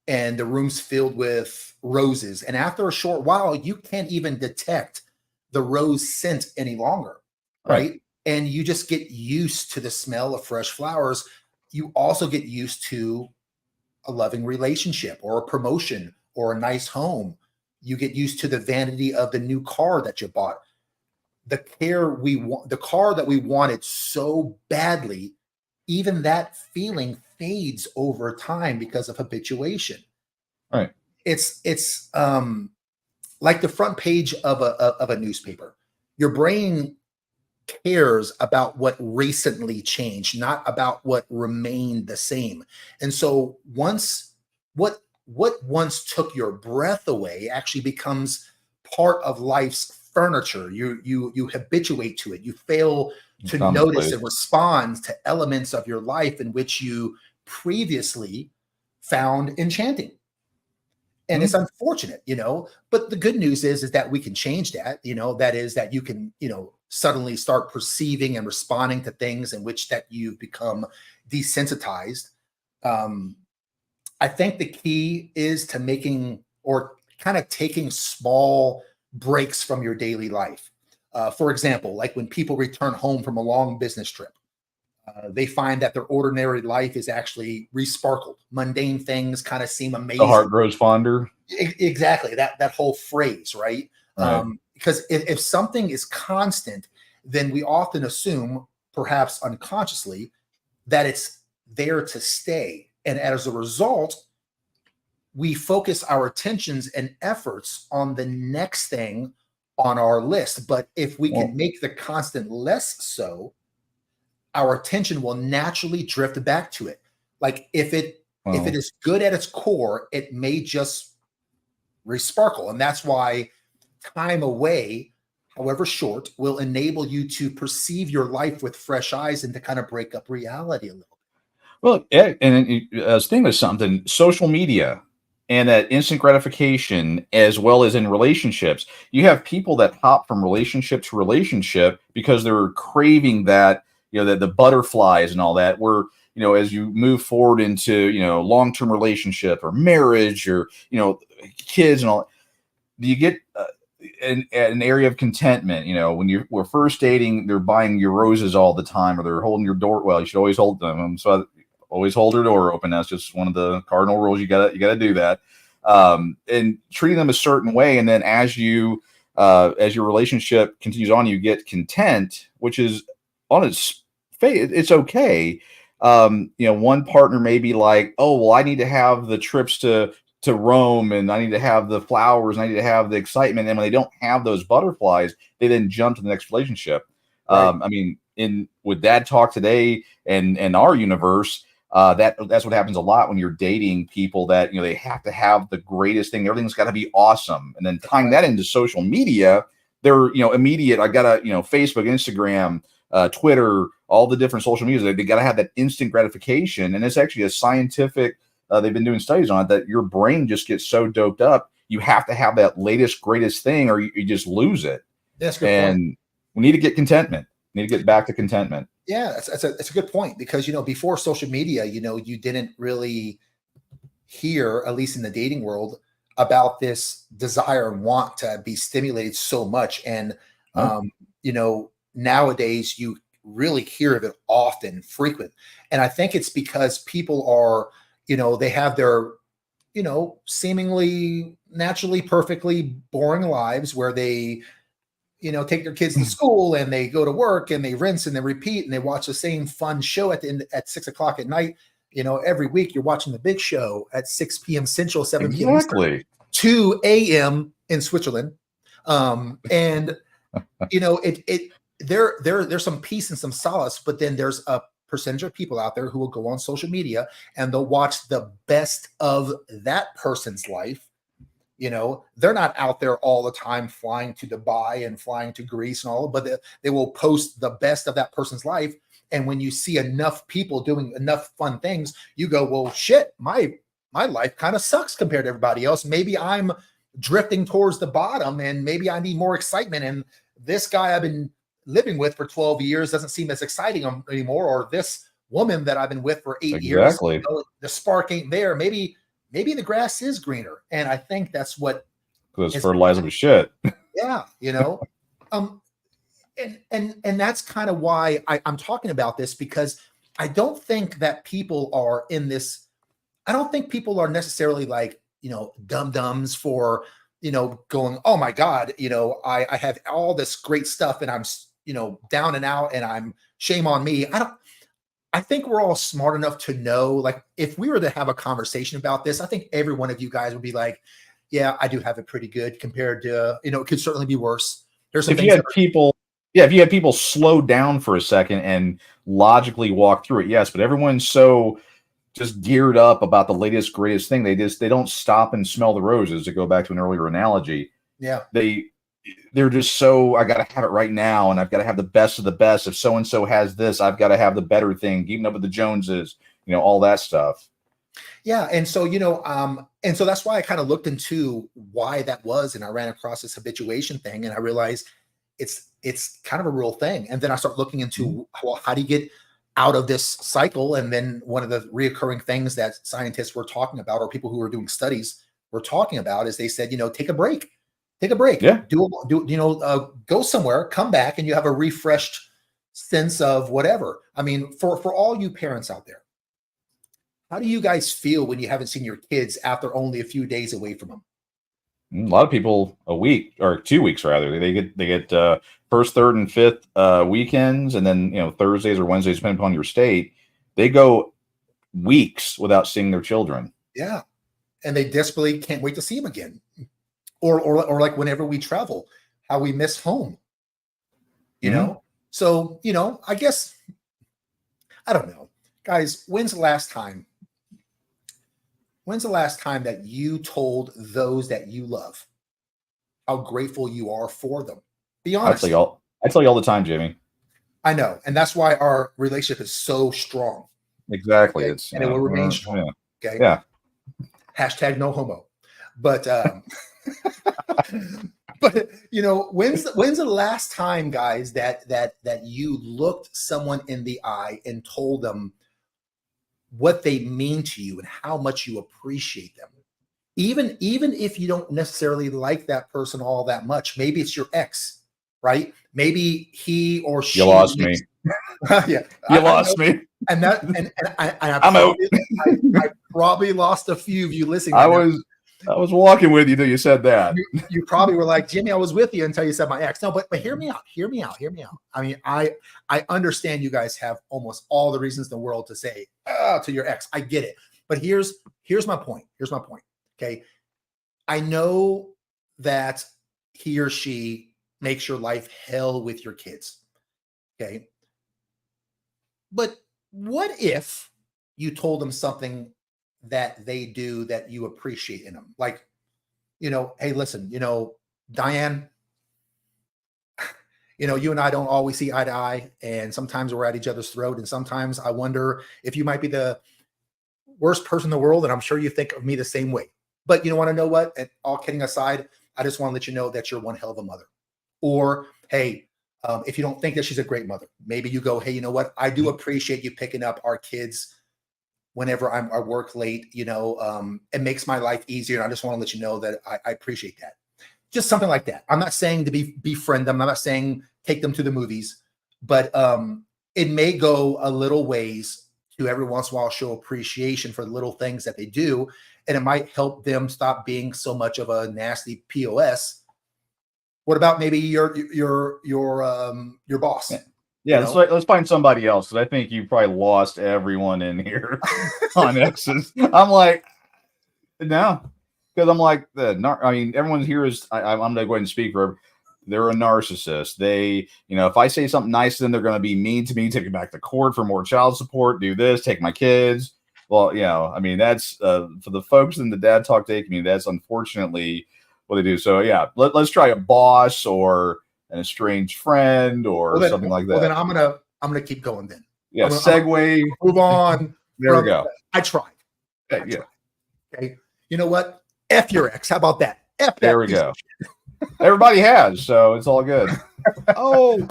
and the room's filled with roses, and after a short while you can't even detect the rose scent any longer, Right. right? And you just get used to the smell of fresh flowers. You also get used to a loving relationship or a promotion or a nice home. You get used to the vanity of the new car that you bought. The car that we wanted so badly, even that feeling fades over time because of habituation. Right. It's like the front page of a newspaper. Your brain cares about what recently changed, not about what remained the same. And so what once took your breath away actually becomes part of life's furniture. You habituate to it. You fail to notice Commonplace. and respond to elements of your life in which you previously found enchanting. And it's Hmm. unfortunate, but the good news is that we can change that. That is that you can, suddenly start perceiving and responding to things in which that you've become desensitized. um, I think the key is to making or kind of taking small breaks from your daily life. For example, like when people return home from a long business trip, they find that their ordinary life is actually resparkled. Mundane things kind of seem The heart amazing. grows fonder. Exactly, that whole phrase, right? Right. Because if something is constant, then we often assume, perhaps unconsciously, that it's there to stay. And as a result, we focus our attentions and efforts on the next thing on our list. But if we can Well, make the constant less so, our attention will naturally drift back to it. Like if it well, is good at its core, it may just resparkle. And that's why time away, however short, will enable you to perceive your life with fresh eyes and to kind of break up reality a little. well, yeah, and thing is something social media and that instant gratification, as well as in relationships. You have people that hop from relationship to relationship because they're craving that, that the butterflies and all that. Where as you move forward into long term relationship or marriage or kids and all, you get an area of contentment. When you were first dating, they're buying your roses all the time, or they're holding your door. Well, you should always hold them. So always hold your door open. That's just one of the cardinal rules. You gotta do that, and treating them a certain way. And then as your relationship continues on, you get content, which is on its face, it's okay. One partner may be like, oh well, I need to have the trips to Rome, and I need to have the flowers, and I need to have the excitement. And when they don't have those butterflies, they then jump to the next relationship. Right. I mean, in with Dad Talk today and our universe, that's what happens a lot when you're dating people that they have to have the greatest thing. Everything's got to be awesome, and then That's tying right. that into social media, they're immediate. I gotta Facebook, Instagram, Twitter, all the different social media. They got to have that instant gratification, and it's actually a scientific. They've been doing studies on it that your brain just gets so doped up. You have to have that latest, greatest thing, or you just lose it. That's a good point. And we need to get contentment. We need to get back to contentment. Yeah, that's a good point because before social media, you didn't really hear, at least in the dating world, about this desire and want to be stimulated so much. And Nope. nowadays you really hear of it often, frequent. And I think it's because people are, they have their, seemingly naturally perfectly boring lives where they take their kids to school and they go to work and they rinse and they repeat and they watch the same fun show at 6 o'clock at night. Every week you're watching the big show at 6 p.m. Central, 7 p.m. Eastern, Exactly. 2 a.m. in Switzerland. And there's some peace and some solace, but then there's a percentage of people out there who will go on social media and they'll watch the best of that person's life. They're not out there all the time flying to Dubai and flying to Greece and all, but they will post the best of that person's life. And when you see enough people doing enough fun things, you go, well, shit, my life kind of sucks compared to everybody else. Maybe I'm drifting towards the bottom and maybe I need more excitement. And this guy I've been living with for 12 years doesn't seem as exciting anymore. Or this woman that I've been with for 8 years, Exactly. the spark ain't there. Maybe the grass is greener. And I think that's what Because is fertilizer was shit. yeah, um, and that's kind of why I'm talking about this, because I don't think that people are in this. I don't think people are necessarily like, dum-dums for, going, oh my God, I have all this great stuff and I'm, down and out and I'm shame on me. I think we're all smart enough to know, like, if we were to have a conversation about this, I think every one of you guys would be like, yeah, I do have it pretty good compared to, it could certainly be worse. There's some If you things that had people, yeah, if you had people slow down for a second and logically walk through it, yes, but everyone's so just geared up about the latest, greatest thing. They don't stop and smell the roses, to go back to an earlier analogy. yeah, They they're just so, I got to have it right now, and I've got to have the best of the best. If so and so has this, I've got to have the better thing. Keeping up with the Joneses, all that stuff. Yeah, and so and so that's why I kind of looked into why that was, and I ran across this habituation thing, and I realized it's kind of a real thing. And then I start looking into, well, how do you get out of this cycle? And then one of the reoccurring things that scientists were talking about, or people who were doing studies were talking about, is they said, take a break, Yeah. Go somewhere, come back, and you have a refreshed sense of whatever. I mean, for all you parents out there, how do you guys feel when you haven't seen your kids after only a few days away from them? A lot of people a week or 2 weeks rather. They get first, third, and fifth weekends, and then Thursdays or Wednesdays, depending upon your state. They go weeks without seeing their children. Yeah, and they desperately can't wait to see them again. Or like whenever we travel, how we miss home. So I guess I don't know, guys. When's the last time that you told those that you love how grateful you are for them? Be honest. I tell you all the time, Jimmy. I know. And that's why our relationship is so strong. Exactly. Okay? It's and it will remain strong. Yeah. Okay. Yeah. Hashtag no homo. But but when's the last time, guys, that you looked someone in the eye and told them what they mean to you and how much you appreciate them? Even if you don't necessarily like that person all that much, maybe it's your ex, right? Maybe he or she. You lost me. Yeah, you lost me. And I'm out. I probably lost a few of you listening. I was walking with you till you said that. You probably were like, Jimmy, I was with you until you said my ex. No, but hear me out. Hear me out. I mean, I understand you guys have almost all the reasons in the world to say to your ex. I get it. But here's my point. Okay. I know that he or she makes your life hell with your kids. Okay. But what if you told them something that they do that you appreciate in them? Like, hey, listen, Diane, you and I don't always see eye to eye, and sometimes we're at each other's throat. And sometimes I wonder if you might be the worst person in the world. And I'm sure you think of me the same way. But you want to know what? And all kidding aside, I just want to let you know that you're one hell of a mother. Or, hey, if you don't think that she's a great mother, maybe you go, hey, you know what? I do appreciate you picking up our kids whenever I work late. It makes my life easier. And I just want to let you know that I appreciate that. Just something like that. I'm not saying to befriend them. I'm not saying take them to the movies, but it may go a little ways to every once in a while show appreciation for the little things that they do. And it might help them stop being so much of a nasty POS. What about maybe your boss? Yeah, let's find somebody else, because I think you probably lost everyone in here on exes. I'm like, no, because I'm like everyone here is. I'm going to go ahead and speak for. They're a narcissist. They, if I say something nice to them, they're going to be mean to me, take me back to court for more child support, do this, take my kids. Well, that's for the folks in the Dad Talk Day community. That's unfortunately what they do. So yeah, let's try a boss or an estranged friend or something like that. Well, then I'm gonna keep going then. Yeah, segue. Move on. There we go. I tried. Yeah. Okay. You know what? F your ex. How about that? F that. There we go. Everybody has, so it's all good. Oh,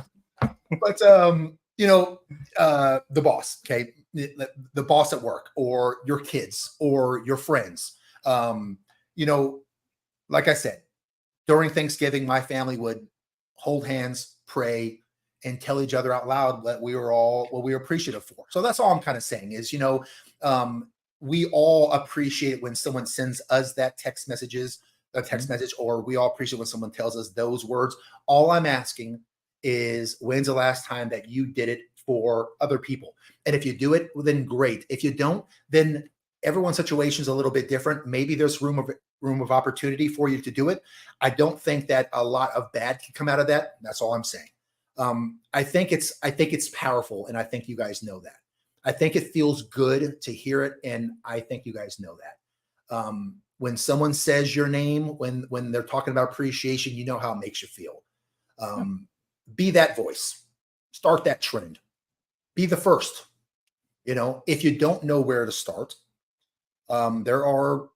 but the boss. Okay, the boss at work, or your kids, or your friends. Like I said, during Thanksgiving, my family would hold hands, pray, and tell each other out loud that we were all what we were appreciative for. So that's all I'm kind of saying is, we all appreciate when someone sends us that text message, or we all appreciate when someone tells us those words. All I'm asking is, when's the last time that you did it for other people? And if you do it, well, then great. If you don't, then everyone's situation is a little bit different. Maybe there's room of opportunity for you to do it. I don't think that a lot of bad can come out of that. That's all I'm saying. I think it's powerful, and I think you guys know that. I think it feels good to hear it, and I think you guys know that. When someone says your name, when they're talking about appreciation, you know how it makes you feel. Be that voice. Start that trend. Be the first. If you don't know where to start, there are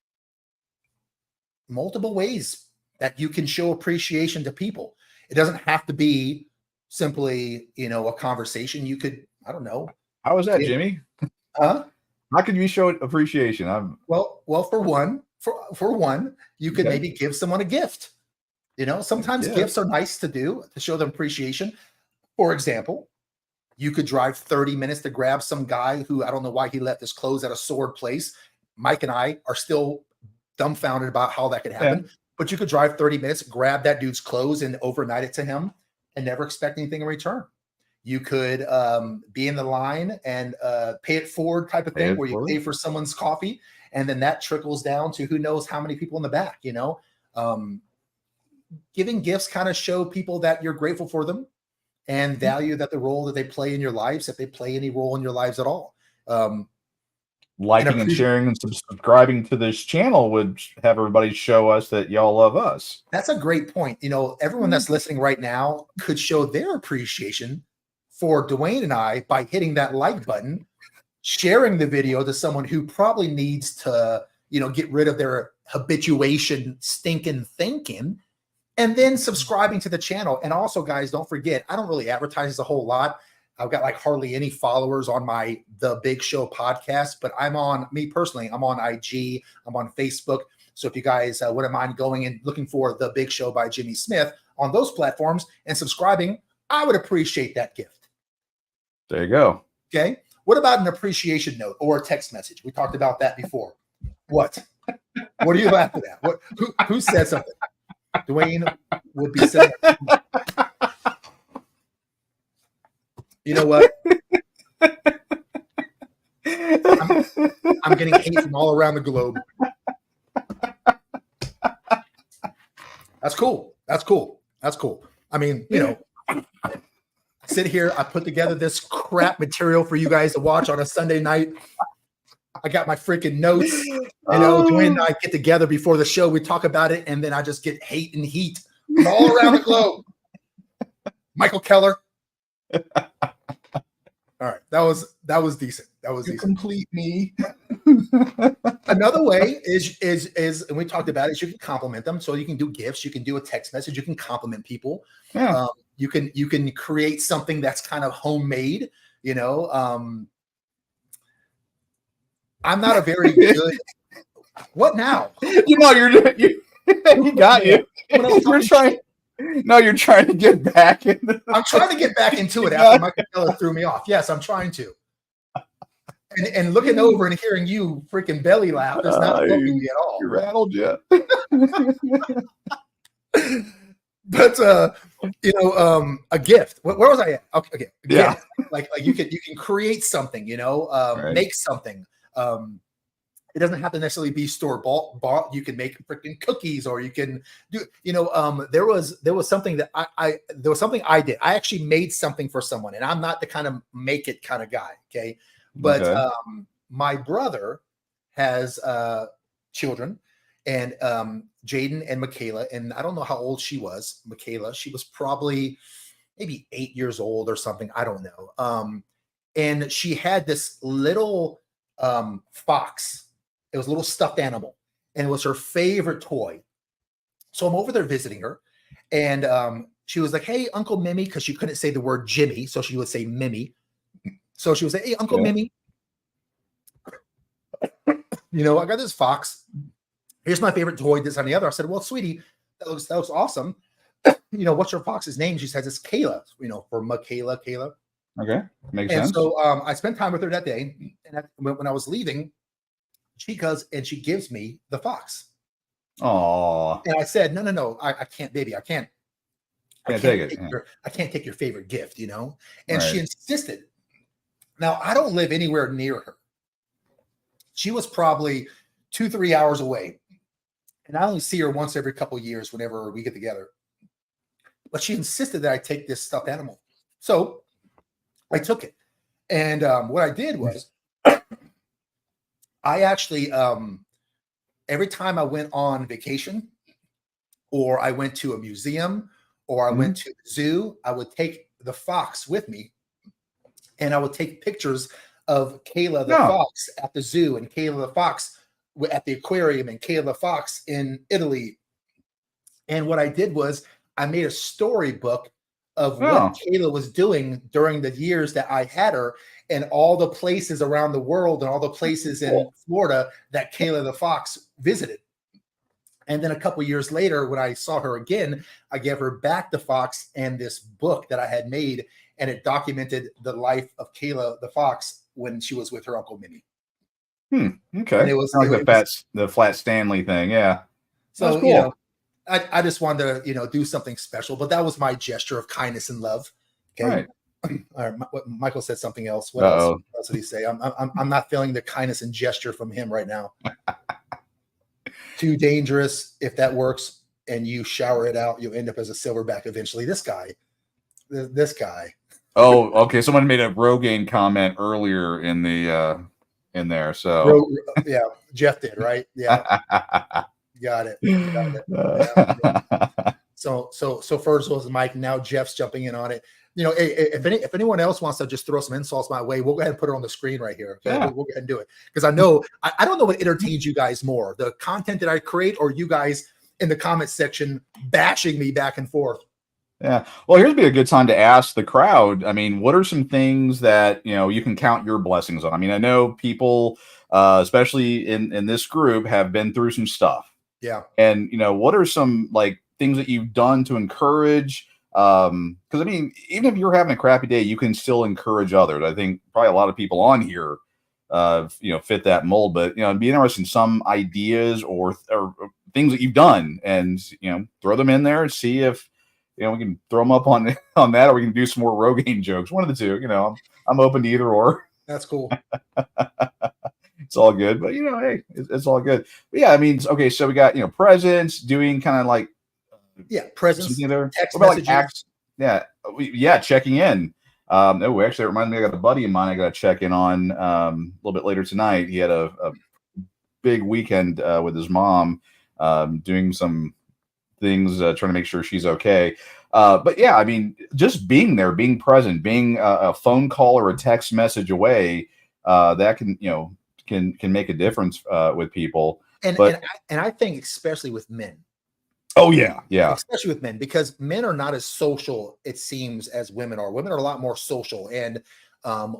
multiple ways that you can show appreciation to people. It doesn't have to be simply, a conversation. You could, I don't know. How was that, Jimmy? Huh? How can you show appreciation? Well, for one, you could maybe give someone a gift. Sometimes gifts are nice to do to show them appreciation. For example, you could drive 30 minutes to grab some guy who, I don't know why he left his clothes at a sword place. Mike and I are still dumbfounded about how that could happen. Yeah. But you could drive 30 minutes, grab that dude's clothes and overnight it to him and never expect anything in return. You could be in the line and pay it forward type of thing where you pay for someone's coffee and then that trickles down to who knows how many people in the back, giving gifts kind of show people that you're grateful for them and value that the role that they play in your lives, if they play any role in your lives at all. Liking and sharing and subscribing to this channel would have everybody show us that y'all love us. That's a great point. Everyone that's listening right now could show their appreciation for Dwayne and I by hitting that like button, sharing the video to someone who probably needs to, get rid of their habituation, stinking thinking, and then subscribing to the channel. And also, guys, don't forget, I don't really advertise a whole lot. I've got like hardly any followers on my The Big Show podcast, but I'm on IG, I'm on Facebook. So if you guys wouldn't mind going and looking for The Big Show by Jimmy Smith on those platforms and subscribing, I would appreciate that gift. There you go. Okay. What about an appreciation note or a text message? We talked about that before. What? What are you laughing at? Who said something? Dwayne would be saying, you know what? I'm getting hate from all around the globe. That's cool. I mean, I sit here, I put together this crap material for you guys to watch on a Sunday night. I got my freaking notes. Dwayne and I get together before the show. We talk about it, and then I just get hate and heat from all around the globe. Michael Keller. All right, that was decent. You complete me. Another way is, and we talked about it, is you can compliment them. So you can do gifts, you can do a text message, you can compliment people. Yeah. You can create something that's kind of homemade. I'm not a very good. What now? You got you. You're trying to get back into. I'm trying to get back into it after Michael Keller threw me off. Yes, I'm trying to. And looking over and hearing you freaking belly laugh is not helping me at all. You rattled you. But a gift. Where was I at? Okay. Yeah. Like you can create something. Right. Make something. It doesn't have to necessarily be store bought. You can make freaking cookies, or you can do. There was something that I did. I actually made something for someone, and I'm not the kind of make it kind of guy. Okay, but my brother has children, and Jaden and Michaela, and I don't know how old she was. Michaela, she was probably maybe 8 years old or something. I don't know. And she had this little fox. It was a little stuffed animal, and it was her favorite toy. So I'm over there visiting her, and she was like, "Hey, Uncle Mimi," because she couldn't say the word Jimmy, so she would say Mimi. So she would say, "Hey, Uncle Mimi, I got this fox. Here's my favorite toy, this and the other." I said, "Well, sweetie, that looks awesome. What's your fox's name?" She says, "It's Kayla, for Michaela, Kayla." Okay, makes sense. And so I spent time with her that day, and when I was leaving, she goes and she gives me the fox. Oh. And I said, no, I can't, baby, I can't take it. I can't take your favorite gift, And right. She insisted. Now, I don't live anywhere near her. She was probably 2-3 hours away, and I only see her once every couple of years whenever we get together. But she insisted that I take this stuffed animal, so I took it. And what I did was, I actually, every time I went on vacation, or I went to a museum, or I Mhm. went to the zoo, I would take the fox with me, and I would take pictures of Kayla the No. fox at the zoo, and Kayla the fox at the aquarium, and Kayla the fox in Italy. And what I did was I made a storybook of what No. Kayla was doing during the years that I had her, and all the places around the world and all the places in Cool. Florida that Kayla the fox visited. And then a couple years later, when I saw her again, I gave her back the fox and this book that I had made, and it documented the life of Kayla the fox when she was with her Uncle Minnie. Hmm. And Okay. it was Kinda it, like it was the flat Stanley thing. Yeah. That's so cool. I just wanted to do something special, but that was my gesture of kindness and love. Okay. Right. All right, Michael said something else. What else? Uh-oh. What else did he say? I'm not feeling the kindness and gesture from him right now. Too dangerous. If that works and you shower it out, you'll end up as a silverback eventually. This guy. Oh, okay. Someone made a Rogaine comment earlier in there. So Ro- yeah, Jeff did, right? Yeah, got it. Yeah. So first was Mike. Now Jeff's jumping in on it. If anyone else wants to just throw some insults my way, we'll go ahead and put it on the screen right here. Okay, Yeah. we'll go ahead and do it because I know I don't know what entertains you guys more, the content that I create or you guys in the comment section bashing me back and forth. Yeah. Well, here's be a good time to ask the crowd. I mean, what are some things that you can count your blessings on? I mean, I know people, especially in this group, have been through some stuff. Yeah, And what are some like things that you've done to encourage? Because I mean, even if you're having a crappy day, you can still encourage others. I think probably a lot of people on here, fit that mold. But it'd be interesting some ideas or things that you've done, and throw them in there and see if we can throw them up on on that, or we can do some more Rogaine jokes. One of the two. I'm open to either or. that's cool. It's all good, but hey, it's all good. But yeah, I mean, okay, so we got presents, doing kind of like Yeah, something presents, there. text What about like messages. acts? Yeah, yeah, checking in. Oh, actually, it reminded me. I got a buddy of mine. I got to check in on a little bit later tonight. He had a big weekend with his mom, doing some things, trying to make sure she's okay. But yeah, I mean, just being there, being present, being a phone call or a text message away, that can make a difference with people. And But and I think especially with men. oh yeah, yeah. Especially with men, because men are not as social, it seems, as women are. Women are a lot more social, and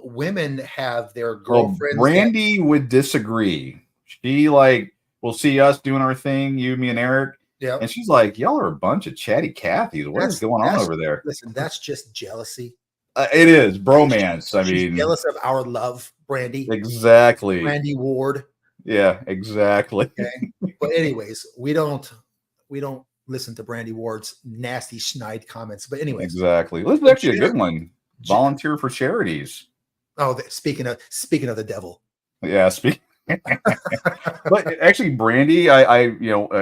women have their Well, girlfriends that, Brandy would disagree. She like will see us doing our thing, you, me, and Eric, yeah, and she's like, "Y'all are a bunch of chatty Cathys. What is going on that's over there?" listen, that's just jealousy. It is Okay, bromance. I she's mean, jealous of our love, exactly. Brandy Ward. Yeah, exactly. Okay, but anyways, we don't listen to Brandy Ward's nasty schneid comments. But anyways, Exactly. This is but actually a good one. Volunteer for charities. speaking of the devil. Yeah, speak. But actually, Brandy, I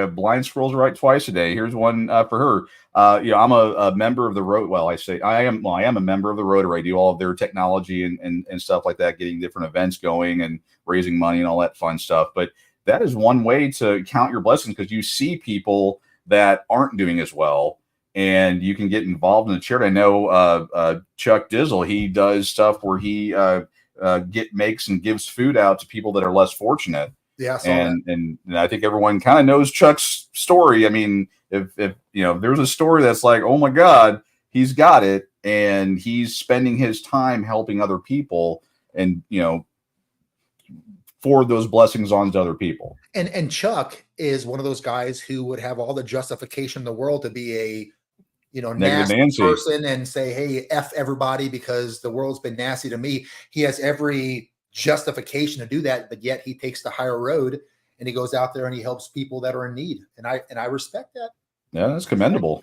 blind scrolls right twice a day. Here's one for her. I'm a member of the road. Well, I am a member of the Rotary. I do all of their technology and stuff like that, getting different events going and raising money and all that fun stuff. But that is one way to count your blessings, because you see people that aren't doing as well, and you can get involved in the charity. I know Chuck Dizzle, he does stuff where he makes and gives food out to people that are less fortunate. Yeah, I saw that. And I think everyone kind of knows Chuck's story. I mean, if there's a story that's like, oh my God, he's got it, and he's spending his time helping other people, and forward those blessings on to other people. And Chuck is one of those guys who would have all the justification in the world to be a Negative nasty Nancy. person and say, hey, F everybody because the world's been nasty to me. He has every justification to do that, but yet he takes the higher road and he goes out there and he helps people that are in need. And I respect that. Yeah, that's commendable.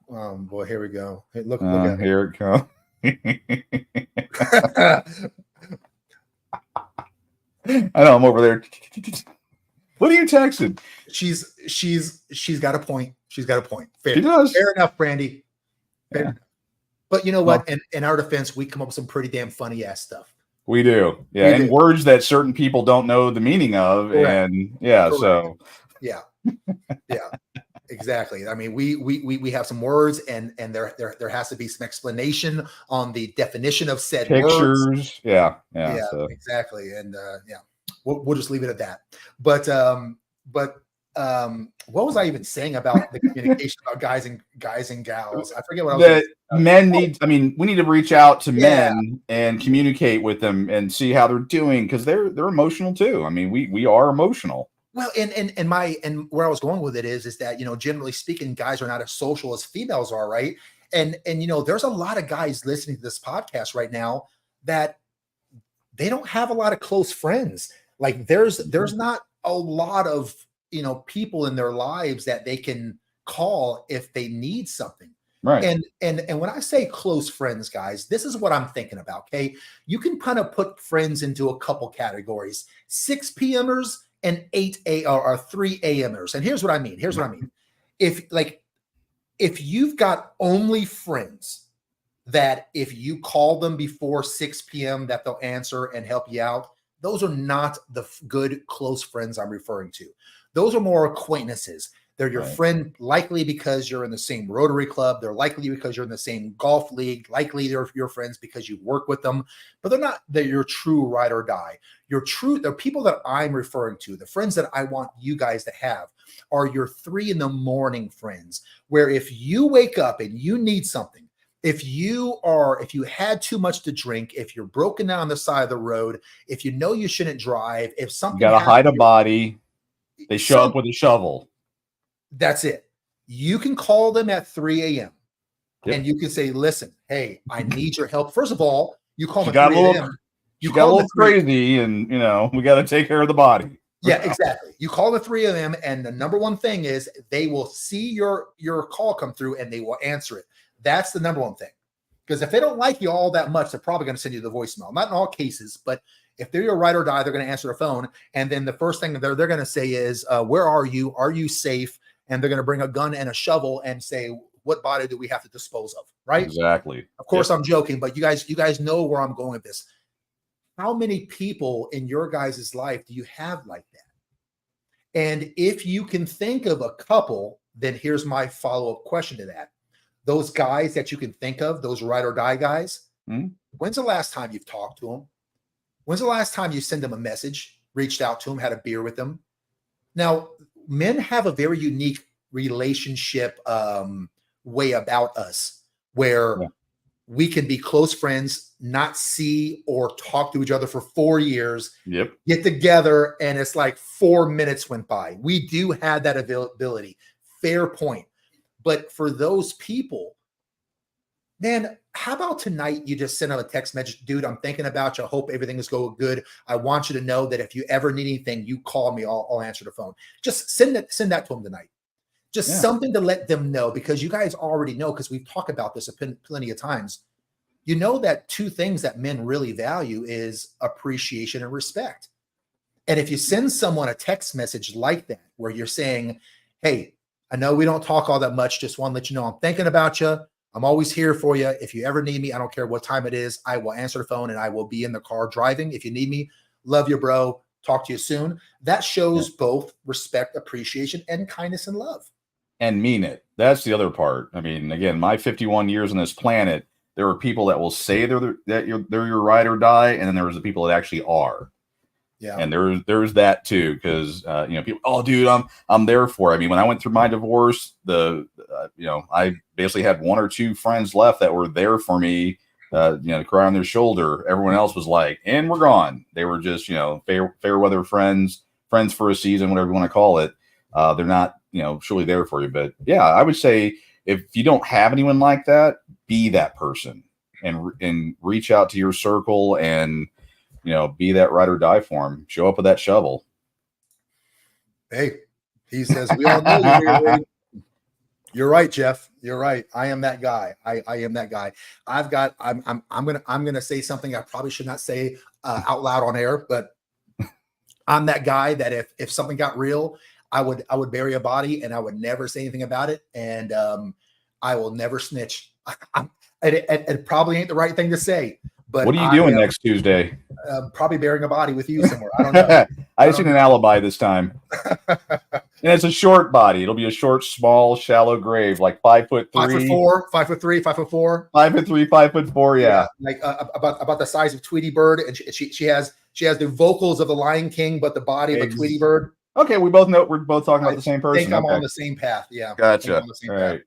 Boy, here we go. Hey, look at Here it comes. it. I know, I'm over there. What are you texting? She's got a point. She's got a point. Fair, She does. fair enough, Brandy. Fair Yeah. enough. But you know Well, what? In our defense, we come up with some pretty damn funny ass stuff. we do. Yeah. We And do. words that certain people don't know the meaning of. Correct. And yeah, Correct. so Yeah. Yeah. exactly. I mean, we have some words, and there has to be some explanation on the definition of said words. Pictures. Yeah. Yeah. Yeah, So exactly. And yeah, we'll just leave it at that. But what was I even saying about the communication about guys and gals? I forget what I was going to that say. men need, I mean, we need to reach out to Yeah. men and communicate with them and see how they're doing, because they're emotional too. I mean, we are emotional. Well, and where I was going with it is that, generally speaking, guys are not as social as females are, right? And there's a lot of guys listening to this podcast right now that they don't have a lot of close friends. Like there's not a lot of people in their lives that they can call if they need something. Right. And when I say close friends, guys, this is what I'm thinking about. Okay. You can kind of put friends into a couple categories: 6 p.m.ers and 3 a.m.ers. And here's what I mean. If you've got only friends that if you call them before 6 p.m. that they'll answer and help you out, those are not the good close friends I'm referring to. Those are more acquaintances. They're your friend likely because you're in the same Rotary Club. They're likely because you're in the same golf league. Likely they're your friends because you work with them, but they're your true ride or die. The people that I'm referring to, the friends that I want you guys to have, are your 3 a.m. friends, where if you wake up and you need something, if you had too much to drink, if you're broken down on the side of the road, if you know you shouldn't drive, if something you gotta hide a body, they show up with a shovel. That's it. You can call them at 3 a.m. and you can say, listen, hey, I need your help. First of all, you call them at 3 a.m. You got a little crazy, and we got to take care of the body. Yeah, exactly. You call the 3 of them, and the number one thing is they will see your call come through and they will answer it. That's the number one thing. Because if they don't like you all that much, they're probably going to send you the voicemail. Not in all cases, but if they're your ride or die, they're going to answer the phone. And then the first thing they're going to say is, where are you? Are you safe? And they're going to bring a gun and a shovel and say, what body do we have to dispose of? Right? Exactly. Of course, I'm joking, but you guys know where I'm going with this. How many people in your guys' life do you have like that? And if you can think of a couple, then here's my follow-up question to that. Those guys that you can think of, those ride or die guys, when's the last time you've talked to them? When's the last time you sent them a message, reached out to them, had a beer with them? Now, men have a very unique relationship way about us, where we can be close friends, not see or talk to each other for 4 years, get together, and it's like 4 minutes went by. We do have that ability. Fair point. But for those people, man, how about tonight you just send them a text message? Dude, I'm thinking about you. I hope everything is going good. I want you to know that if you ever need anything, you call me. I'll answer the phone. Just send that to them tonight. Just something to let them know, because you guys already know, because we've talked about this plenty of times. You know that 2 things that men really value is appreciation and respect. And if you send someone a text message like that, where you're saying, hey, I know we don't talk all that much. Just want to let you know I'm thinking about you. I'm always here for you. If you ever need me, I don't care what time it is, I will answer the phone and I will be in the car driving. If you need me, love you, bro. Talk to you soon. That shows both respect, appreciation, and kindness and love. And mean it. That's the other part. I mean, again, my 51 years on this planet, there are people that will say they're your ride or die, and then there's the people that actually are. Yeah. And there's that too, because people, oh dude, I'm there for it. I mean, when I went through my divorce, I basically had 1 or 2 friends left that were there for me, to cry on their shoulder. Everyone else was like, and we're gone. They were just, fair weather friends for a season, whatever you want to call it. They're not, surely there for you. But yeah, I would say if you don't have anyone like that, be that person and reach out to your circle and, be that ride or die for him. Show up with that shovel. Hey, he says, we all know you're here. You're right, Jeff. You're right. I am that guy. I am that guy. I'm gonna say something I probably should not say out loud on air, but I'm that guy that if something got real, I would bury a body and I would never say anything about it, and I will never snitch. It probably ain't the right thing to say. But what are you doing next Tuesday? Probably burying a body with you somewhere. I don't know. I just need an alibi this time. And it's a short body. It'll be a short, small, shallow grave, like 5'3", 5'4", 5'3", 5'4". 5'3", 5'4". Yeah, Yeah, like about the size of Tweety Bird, and she has the vocals of the Lion King, but the body of a Tweety Bird. Okay, we both know we're both talking about I the same think person. I'm on Okay, the same path. Yeah, I think I'm gotcha. on the same All path. right.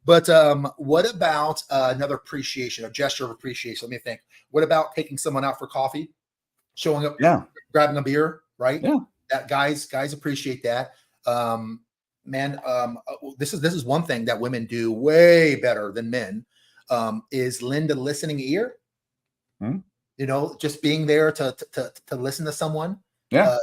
But what about another appreciation, a gesture of appreciation? Let me think. What about taking someone out for coffee, showing up, Yeah, grabbing a beer, right? yeah, That guys appreciate that. Man, this is one thing that women do way better than men. Is lend a listening ear. hmm? You know, just being there to listen to someone. Yeah, Uh,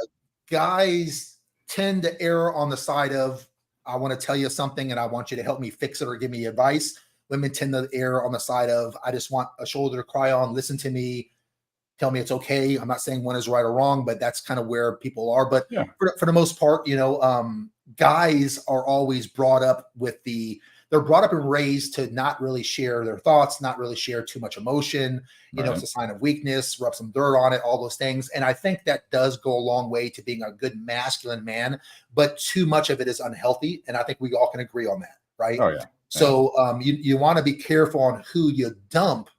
guys tend to err on the side of, I want to tell you something and I want you to help me fix it or give me advice. Women tend to err on the side of, I just want a shoulder to cry on, listen to me, tell me it's okay. I'm not saying one is right or wrong, but that's kind of where people are. But yeah, for the most part, you know, guys are always brought up with they're brought up and raised to not really share their thoughts, not really share too much emotion. You know, right. it's a sign of weakness, rub some dirt on it, all those things. And I think that does go a long way to being a good masculine man, but too much of it is unhealthy. And I think we all can agree on that, right? Oh yeah, yeah, So you want to be careful on who you dump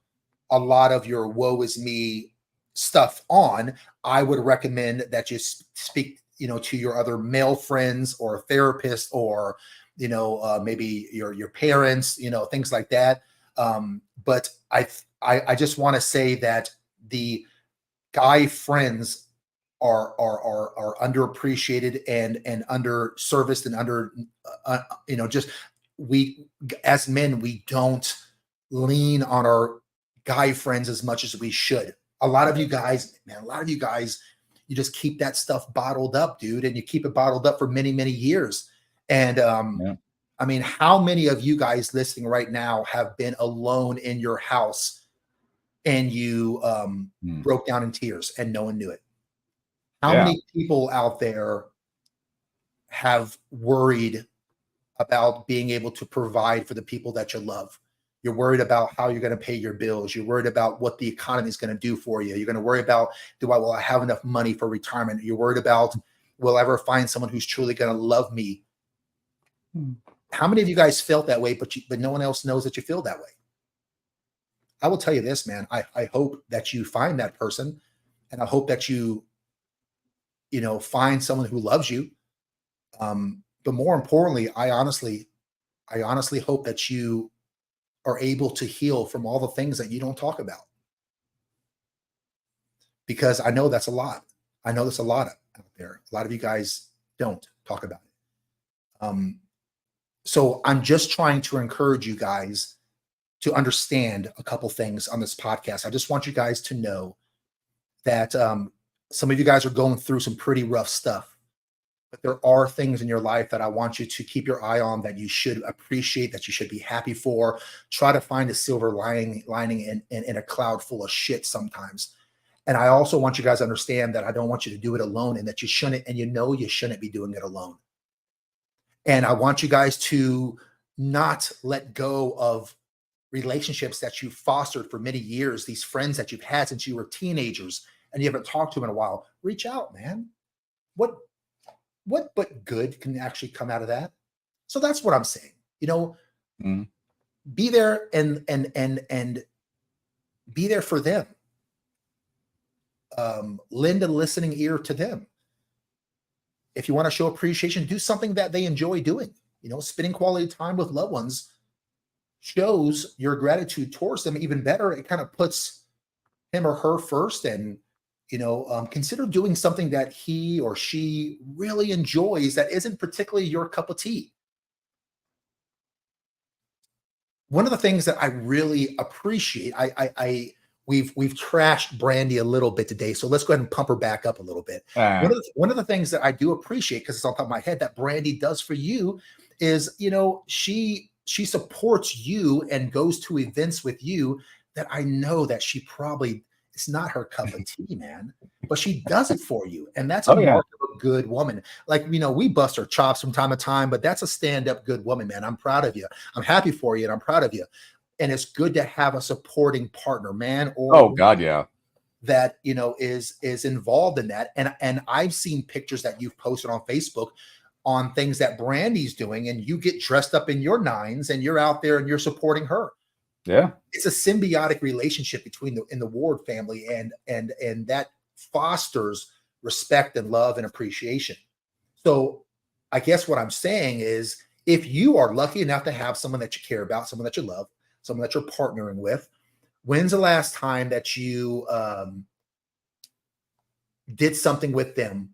a lot of your woe is me stuff on. I would recommend that you speak, you know, to your other male friends or a therapist, or, you know, maybe your parents, you know, things like that. But I just want to say that the guy friends are underappreciated and under serviced and under you know, just we as men, we don't lean on our guy friends as much as we should. A lot of you guys, man, a lot of you guys, you just keep that stuff bottled up, dude, and you keep it bottled up for many, many years. And yeah. I mean, how many of you guys listening right now have been alone in your house and you Hmm. broke down in tears and no one knew it? How Yeah, many people out there have worried about being able to provide for the people that you love? You're worried about how you're going to pay your bills. You're worried about what the economy is going to do for you. You're going to worry about, will I have enough money for retirement? You're worried about, will I ever find someone who's truly going to love me? Hmm. How many of you guys felt that way, but no one else knows that you feel that way? I will tell you this, man. I hope that you find that person, and I hope that you know, find someone who loves you. But more importantly, I honestly hope that you are able to heal from all the things that you don't talk about, because I know that's a lot. I know there's a lot out there. A lot of you guys don't talk about it. So I'm just trying to encourage you guys to understand a couple things on this podcast. I just want you guys to know that some of you guys are going through some pretty rough stuff, but there are things in your life that I want you to keep your eye on, that you should appreciate, that you should be happy for. Try to find a silver lining in a cloud full of shit sometimes. And I also want you guys to understand that I don't want you to do it alone, and that you shouldn't, and you know you shouldn't be doing it alone. And I want you guys to not let go of relationships that you fostered for many years, these friends that you've had since you were teenagers and you haven't talked to them in a while. Reach out, man. What but good can actually come out of that? So that's what I'm saying. You know, hmm. be there and be there for them. Lend a listening ear to them. If you want to show appreciation, do something that they enjoy doing. You know, spending quality time with loved ones shows your gratitude towards them even better. It kind of puts him or her first, and you know, consider doing something that he or she really enjoys that isn't particularly your cup of tea. One of the things that I really appreciate, we've trashed Brandy a little bit today, so let's go ahead and pump her back up a little bit. Uh, One of the things that I do appreciate, because it's on top of my head, that Brandy does for you is, you know, she supports you and goes to events with you that I know that she probably, it's not her cup of tea, man, but she does it for you, and that's a oh yeah, mark of a good woman. Like, you know, we bust our chops from time to time, but that's a stand-up good woman, man. I'm proud of you. I'm happy for you, and I'm proud of you. And it's good to have a supporting partner, man or oh woman, god, yeah, that, you know, is involved in that. And I've seen pictures that you've posted on Facebook on things that Brandy's doing, and you get dressed up in your nines and you're out there and you're supporting her. Yeah. It's a symbiotic relationship between the Ward family, and that fosters respect and love and appreciation. So I guess what I'm saying is, if you are lucky enough to have someone that you care about, someone that you love, someone that you're partnering with, when's the last time that you did something with them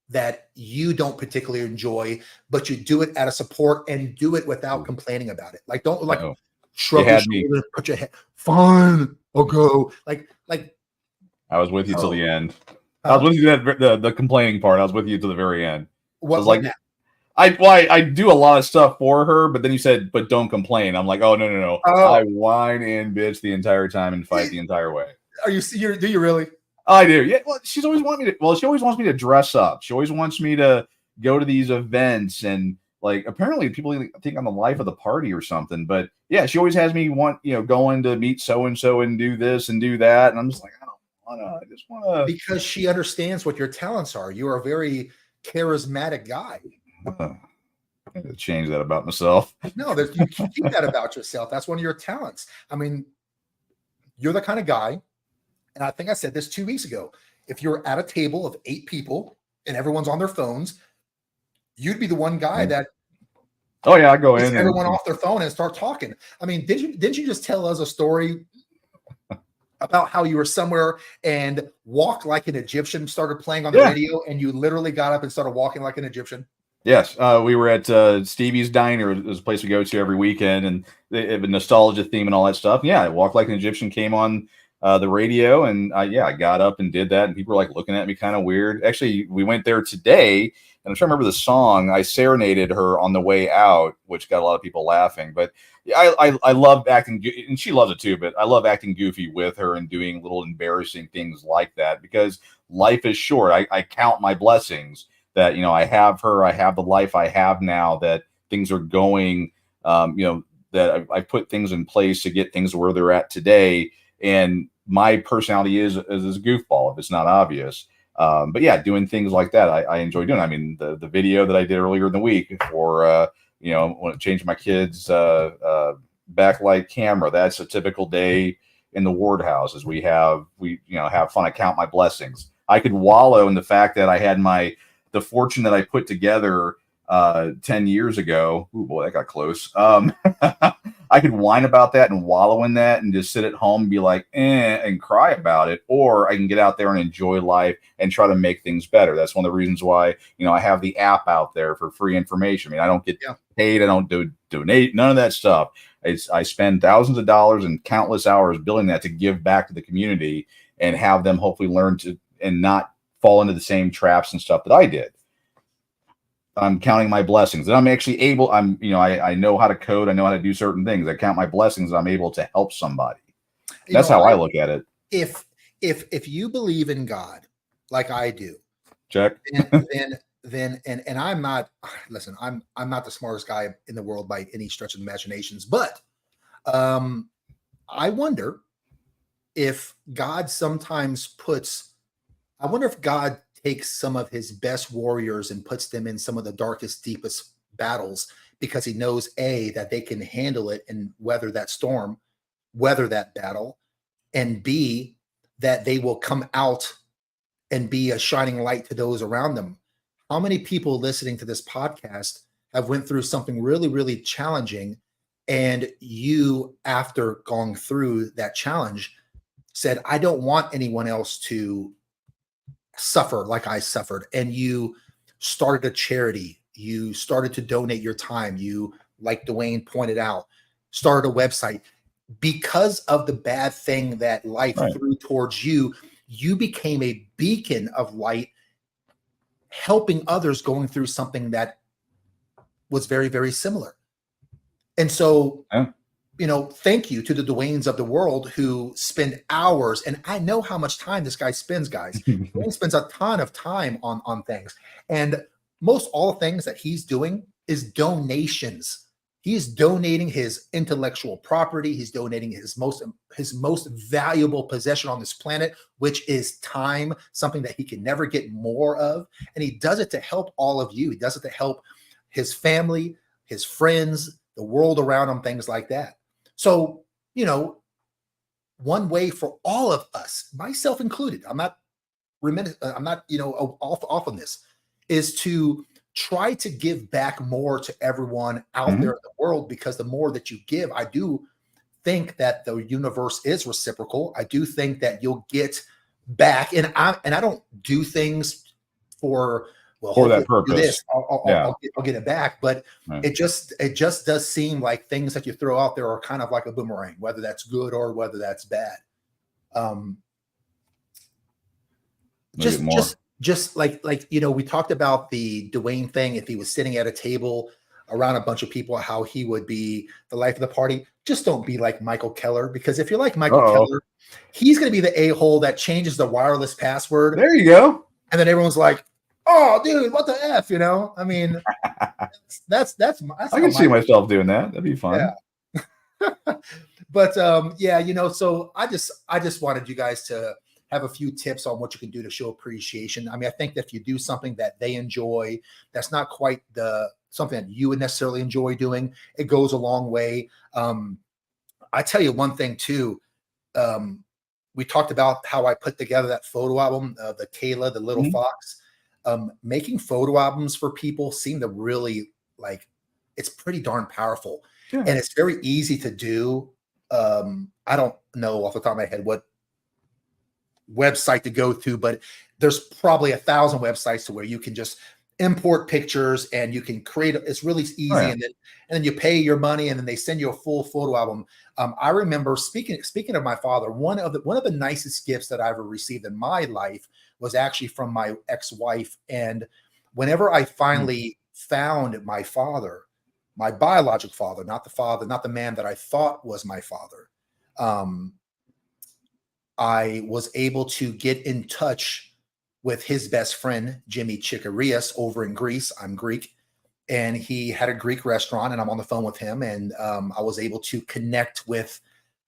that you don't particularly enjoy, but you do it out of support and do it without complaining about it? Like, don't like shrug your shoulders, put your head, fine, I'll go. Like I was with you till the end. I was with you the complaining part. I was with you to the very end. What, I was like, now? I do a lot of stuff for her, but then you said, but don't complain. I'm like, oh, no. I whine and bitch the entire time and fight the entire way. Do you really? I do. Yeah. Well, she always wants me to dress up. She always wants me to go to these events, and like, apparently people think I'm the life of the party or something. But yeah, she always has me going to meet so-and-so and do this and do that. And I'm just like, I don't want to. I just want to. Because she understands what your talents are. You are a very charismatic guy. I gotta change that about myself. No, you keep that about yourself. That's one of your talents. I mean, you're the kind of guy, and I think I said this 2 weeks ago, if you're at a table of 8 people and everyone's on their phones, you'd be the one guy that I go in everyone off their phone and start talking. I mean, didn't you just tell us a story about how you were somewhere and walked like an Egyptian, started playing on the radio, and you literally got up and started walking like an Egyptian? Yes, we were at Stevie's Diner. It was a place we go to every weekend, and they have a nostalgia theme and all that stuff. Yeah, I walked like an Egyptian came on the radio, and I got up and did that, and people were like looking at me kind of weird. Actually, we went there today, and I'm trying to remember the song. I serenaded her on the way out, which got a lot of people laughing. But yeah, I love acting, and she loves it too. But I love acting goofy with her and doing little embarrassing things like that, because life is short. I count my blessings that, I have her, I have the life I have now, that things are going, that I put things in place to get things where they're at today. And my personality is a goofball if it's not obvious. But yeah, doing things like that, I enjoy doing. I mean, the video that I did earlier in the week for, when I changed my kids' backlight camera, that's a typical day in the Ward house. As we have fun. I count my blessings. I could wallow in the fact that I had the fortune that I put together 10 years ago. Oh boy, that got close. I could whine about that and wallow in that and just sit at home and be like, and cry about it. Or I can get out there and enjoy life and try to make things better. That's one of the reasons why, I have the app out there for free information. I mean, I don't get paid. I don't donate, none of that stuff. I spend thousands of dollars and countless hours building that to give back to the community and have them hopefully learn to, and not fall into the same traps and stuff that I did. I'm counting my blessings, and I'm actually able. I know how to code. I know how to do certain things. I count my blessings, and I'm able to help somebody. That's how I look at it. If you believe in God, like I do, check. then I'm not. Listen, I'm not the smartest guy in the world by any stretch of imaginations, but I wonder if God sometimes puts. I wonder if God takes some of his best warriors and puts them in some of the darkest, deepest battles, because he knows, A, that they can handle it and weather that storm, weather that battle, and B, that they will come out and be a shining light to those around them. How many people listening to this podcast have went through something really, really challenging, and you, after going through that challenge, said, I don't want anyone else to suffer like I suffered, and you started a charity, you started to donate your time, you, like Dwayne pointed out, started a website. Because of the bad thing that life threw towards you, you became a beacon of light, helping others going through something that was very, very similar. And so thank you to the Dwaynes of the world who spend hours, and I know how much time this guy spends, guys. Dwayne spends a ton of time on things, and most all things that he's doing is donations. He's donating his intellectual property. He's donating his most valuable possession on this planet, which is time, something that he can never get more of. And he does it to help all of you. He does it to help his family, his friends, the world around him, things like that. So, one way for all of us, myself included, I'm not, off on this, is to try to give back more to everyone out there in the world, because the more that you give, I do think that the universe is reciprocal. I do think that you'll get back, and I don't do things for that purpose. Do this, I'll get it back, but it just does seem like things that you throw out there are kind of like a boomerang, whether that's good or whether that's bad. Just like we talked about the Dwayne thing. If he was sitting at a table around a bunch of people, how he would be the life of the party. Just don't be like Michael Keller, because if you're like Michael Keller, he's going to be the a-hole that changes the wireless password. There you go. And then everyone's like, "Oh, dude, what the F?" I mean, that's I can see myself doing that. That'd be fun. Yeah. But so I just wanted you guys to have a few tips on what you can do to show appreciation. I mean, I think that if you do something that they enjoy, that's not quite something that you would necessarily enjoy doing, it goes a long way. I tell you one thing too. We talked about how I put together that photo album, the Kayla, the little fox. Making photo albums for people seem to really it's pretty darn powerful. Yeah. And it's very easy to do. I don't know off the top of my head what website to go to, but there's probably 1,000 websites to where you can just import pictures and you can create. It's really easy. And then you pay your money and then they send you a full photo album. I remember speaking of my father, one of the nicest gifts that I ever received in my life was actually from my ex-wife. And whenever I finally found my father, my biological father, not the man that I thought was my father, I was able to get in touch with his best friend, Jimmy Chikarias, over in Greece. I'm Greek. And he had a Greek restaurant, and I'm on the phone with him. And I was able to connect with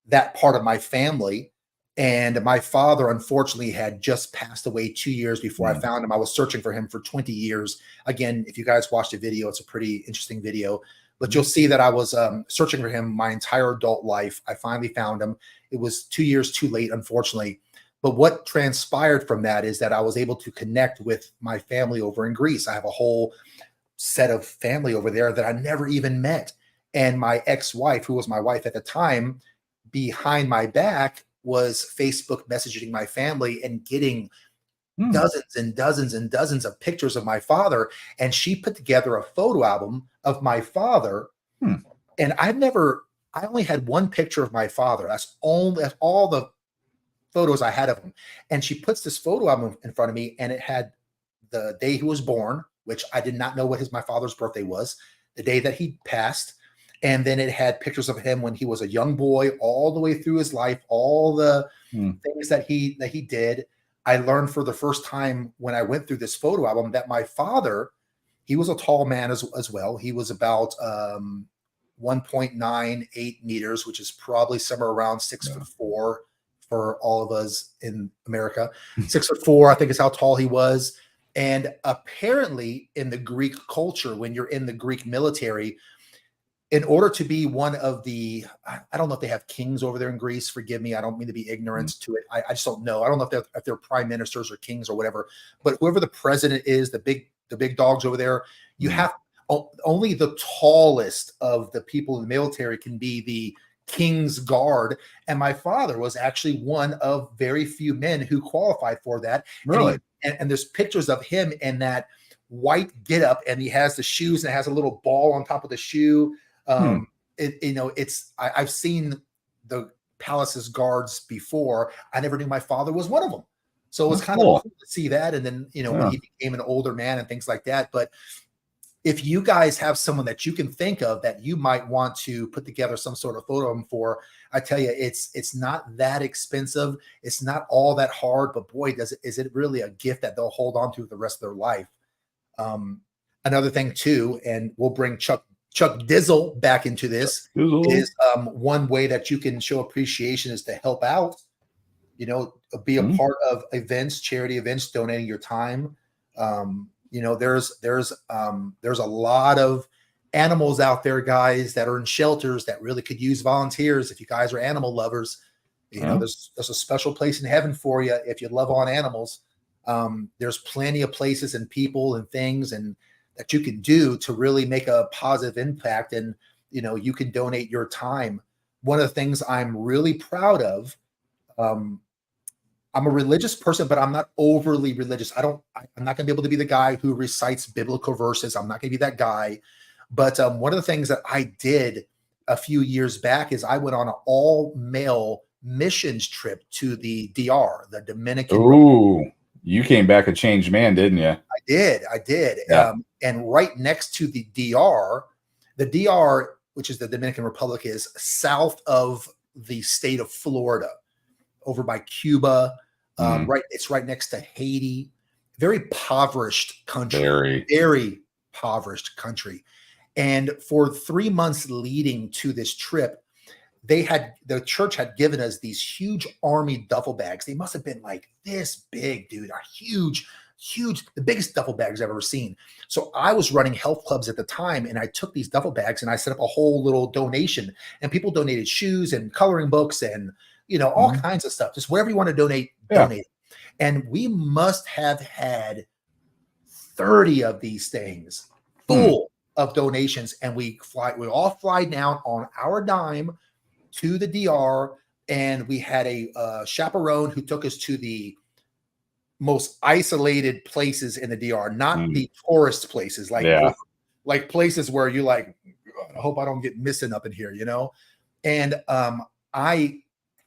that part of my family. And my father, unfortunately, had just passed away 2 years before I found him. I was searching for him for 20 years. Again, if you guys watched the video, it's a pretty interesting video. But you'll see that I was searching for him my entire adult life. I finally found him. It was 2 years too late, unfortunately. But what transpired from that is that I was able to connect with my family over in Greece. I have a whole set of family over there that I never even met. And my ex-wife, who was my wife at the time, behind my back was Facebook messaging my family and getting dozens and dozens and dozens of pictures of my father. And she put together a photo album of my father. And I only had one picture of my father. That's all the photos I had of him. And she puts this photo album in front of me, and it had the day he was born, which I did not know what my father's birthday was, the day that he passed. And then it had pictures of him when he was a young boy, all the way through his life, all the things that he did. I learned for the first time when I went through this photo album that my father, he was a tall man as well. He was about 1.98 meters, which is probably somewhere around 6'4" for all of us in America. 6'4", I think, is how tall he was. And apparently in the Greek culture, when you're in the Greek military, in order to be one of the, I don't know if they have kings over there in Greece. Forgive me. I don't mean to be ignorant to it. I just don't know. I don't know if they're prime ministers or kings or whatever, but whoever the president is, the big dogs over there, you have only the tallest of the people in the military can be the king's guard. And my father was actually one of very few men who qualified for that. Really? And there's pictures of him in that white getup, and he has the shoes and it has a little ball on top of the shoe. I've seen the palace's guards before. I never knew my father was one of them. So it was kind of cool to see that. And then, when he became an older man and things like that. But if you guys have someone that you can think of that you might want to put together some sort of photo album for, I tell you, it's not that expensive. It's not all that hard, but boy, is it really a gift that they'll hold on to the rest of their life. Another thing too, and we'll bring Chuck Chuck Dizzle back into this Dizzle. is one way that you can show appreciation is to help out, you know, be a Mhm. part of events, charity events, donating your time. You know, there's a lot of animals out there, guys, that are in shelters that really could use volunteers. If you guys are animal lovers, you know, Yeah. there's a special place in heaven for you if you love on animals. There's plenty of places and people and things and that you can do to really make a positive impact. And, you know, you can donate your time. One of the things I'm really proud of, um, I'm a religious person, but I'm not overly religious. I'm not going to be able to be the guy who recites biblical verses. I'm not going to be that guy. But one of the things that I did a few years back is I went on an all male missions trip to the DR, the Dominican Republic. Ooh, you came back a changed man, didn't you? I did. Yeah. And right next to the DR, which is the Dominican Republic, is south of the state of Florida, over by Cuba. It's right next to Haiti. Very impoverished country. Very impoverished country. And for 3 months leading to this trip, the church had given us these huge army duffel bags. They must have been like this big, dude, a huge, the biggest duffel bags I've ever seen. So I was running health clubs at the time, and I took these duffel bags and I set up a whole little donation, and people donated shoes and coloring books and, you know, all kinds of stuff, just wherever you want to donate. And we must have had 30 of these things full of donations. And we all fly down on our dime to the DR, and we had a chaperone who took us to the most isolated places in the DR, not the tourist places, like places where you're like, I hope I don't get missing up in here, you know? And I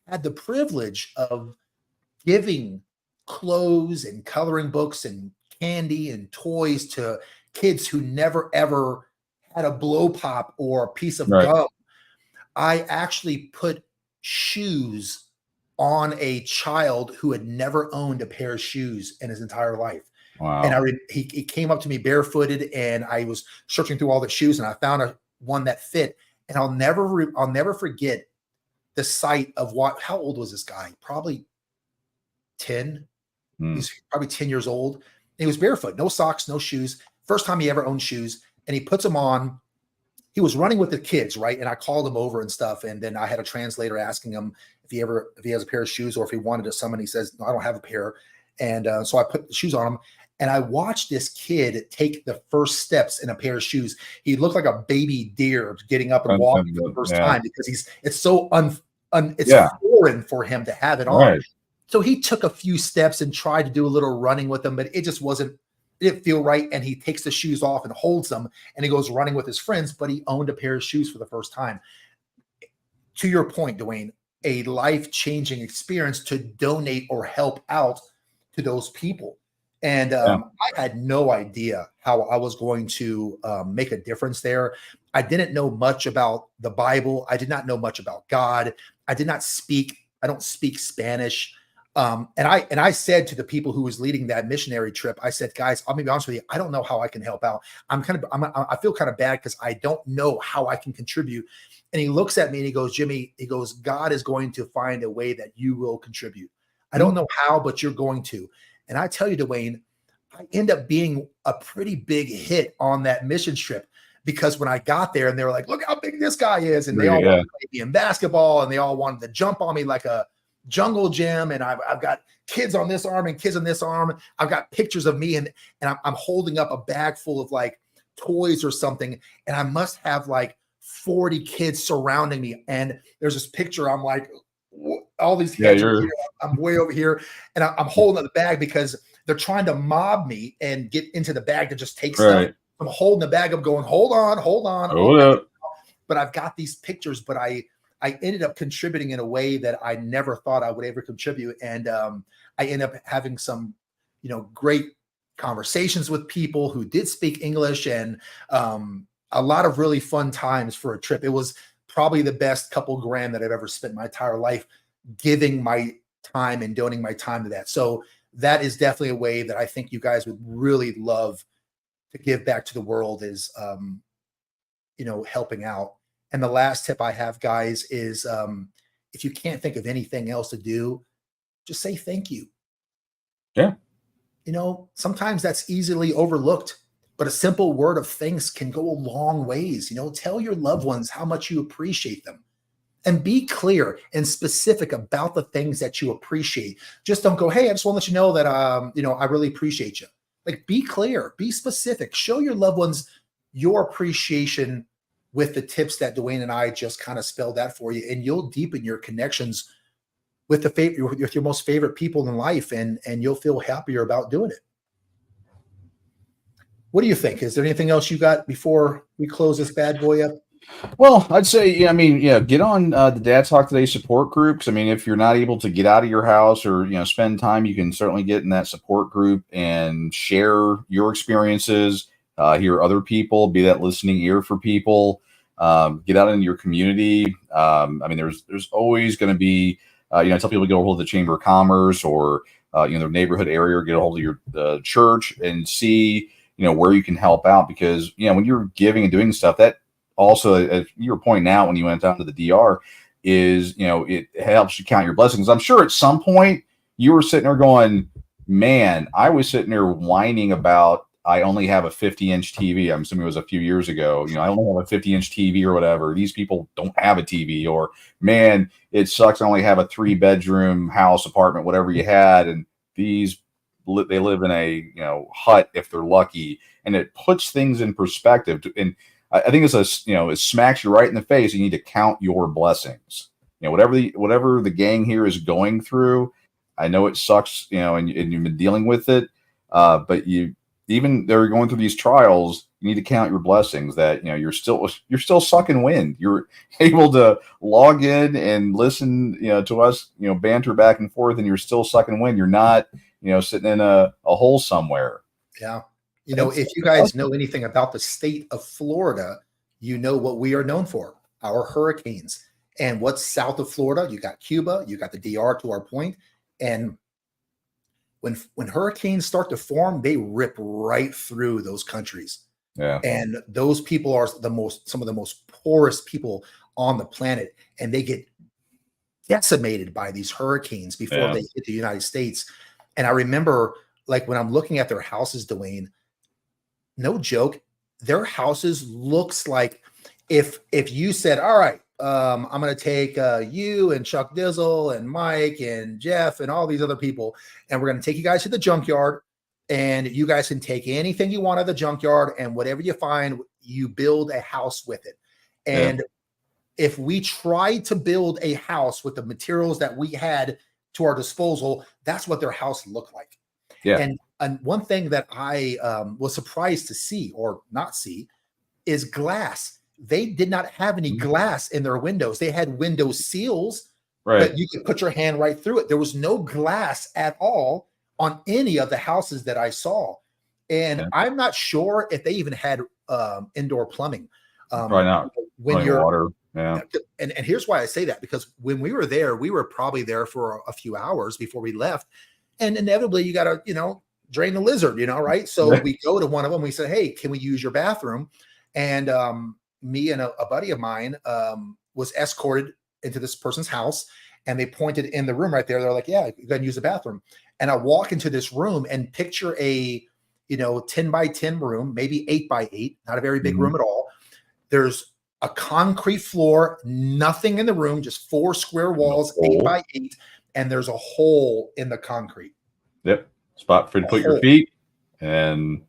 had the privilege of giving clothes and coloring books and candy and toys to kids who never ever had a blow pop or a piece of gum. I actually put shoes on a child who had never owned a pair of shoes in his entire life. Wow. And he came up to me barefooted, and I was searching through all the shoes, and I found one that fit. And I'll never forget the sight of how old was this guy? Probably 10. He's probably 10 years old. And he was barefoot, no socks, no shoes. First time he ever owned shoes. And he puts them on. He was running with the kids, right? And I called him over and stuff. And then I had a translator asking him if he has a pair of shoes or if he wanted to summon. He says, no, I don't have a pair. And so I put the shoes on him. And I watched this kid take the first steps in a pair of shoes. He looked like a baby deer getting up and walking for the first time, because it's so foreign for him to have it on. So he took a few steps and tried to do a little running with them, but it just it didn't feel right. And he takes the shoes off and holds them, and he goes running with his friends, but he owned a pair of shoes for the first time. To your point, Dwayne, a life-changing experience to donate or help out to those people. And I had no idea how I was going to make a difference there. I didn't know much about the Bible. I did not know much about God. I don't speak Spanish. And I said to the people who was leading that missionary trip, I said, guys, I'll be honest with you, I don't know how I can help out. I feel kind of bad because I don't know how I can contribute. And he looks at me and he goes, Jimmy, God is going to find a way that you will contribute. I don't know how, but you're going to. And I tell you, Dwayne, I end up being a pretty big hit on that mission trip, because when I got there and they were like, look how big this guy is. And they all wanted to play me in basketball, and they all wanted to jump on me like a jungle gym. And I've got kids on this arm and kids on this arm. I've got pictures of me, and I'm holding up a bag full of like toys or something. And I must have like 40 kids surrounding me. And there's this picture. I'm like, all these heads are here. I'm way over here, and I'm holding the bag because they're trying to mob me and get into the bag to just take stuff. I'm holding the bag up going, hold on. But I've got these pictures, but I ended up contributing in a way that I never thought I would ever contribute. And I ended up having some, great conversations with people who did speak English, and a lot of really fun times for a trip. It was probably the best couple grand that I've ever spent my entire life, giving my time and donating my time to that. So that is definitely a way that I think you guys would really love to give back to the world, is helping out. And the last tip I have, guys, is if you can't think of anything else to do, just say thank you. Yeah. Sometimes that's easily overlooked, but a simple word of thanks can go a long ways. Tell your loved ones how much you appreciate them, and be clear and specific about the things that you appreciate. Just don't go, hey, I just want to let you know that, I really appreciate you. Like, be clear, be specific, show your loved ones your appreciation with the tips that Dwayne and I just kind of spelled out for you. And you'll deepen your connections with with your most favorite people in life, and you'll feel happier about doing it. What do you think? Is there anything else you got before we close this bad boy up? Well, I'd say, get on the Dad Talk Today support groups. I mean, if you're not able to get out of your house or, spend time, you can certainly get in that support group and share your experiences, hear other people, be that listening ear for people, get out into your community. There's always going to be, I tell people to get a hold of the Chamber of Commerce or, their neighborhood area, or get a hold of your church and see, where you can help out. Because, when you're giving and doing stuff, that also, as you were pointing out when you went down to the DR, is, it helps you count your blessings. I'm sure at some point you were sitting there going, man, I was sitting there whining about, I only have a 50-inch TV. I'm assuming it was a few years ago. I only have a 50-inch TV or whatever. These people don't have a TV. Or, man, it sucks. I only have a 3-bedroom house, apartment, whatever you had. And they live in a, hut if they're lucky. And it puts things in perspective. And I think it smacks you right in the face. You need to count your blessings. Whatever the gang here is going through, I know it sucks, and you've been dealing with it. But even they're going through these trials, you need to count your blessings that, you're still sucking wind. You're able to log in and listen, to us, banter back and forth, and you're still sucking wind. You're not, sitting in a hole somewhere. Yeah. If you guys know anything about the state of Florida, you know what we are known for, our hurricanes. And what's south of Florida? You got Cuba, you got the DR, to our point. And when hurricanes start to form, they rip right through those countries. Yeah. And those people are some of the most poorest people on the planet. And they get decimated by these hurricanes before they hit the United States. And I remember, like, when I'm looking at their houses, Dwayne, no joke, their houses looks like if you said, all right, I'm going to take you and Chuck Dizzle and Mike and Jeff and all these other people, and we're going to take you guys to the junkyard, and you guys can take anything you want out of the junkyard, and whatever you find, you build a house with it. And if we tried to build a house with the materials that we had to our disposal, that's what their house looked like. Yeah. And one thing that I was surprised to see, or not see, is glass. They did not have any glass in their windows. They had window seals, but you could put your hand right through it. There was no glass at all on any of the houses that I saw. And I'm not sure if they even had indoor plumbing. Probably not. When you're water. Yeah. And here's why I say that, because when we were there, we were probably there for a few hours before we left. And inevitably you got to, drain the lizard, right? So we go to one of them. We said, hey, can we use your bathroom? And me and a buddy of mine was escorted into this person's house, and they pointed in the room right there. They're like, yeah, you can use the bathroom. And I walk into this room and picture a, 10 by 10 room, maybe 8 by 8, not a very big room at all. There's a concrete floor, nothing in the room, just 4 square walls, 8 by 8. And there's a hole in the concrete. Yep. Spot for you to put your feet and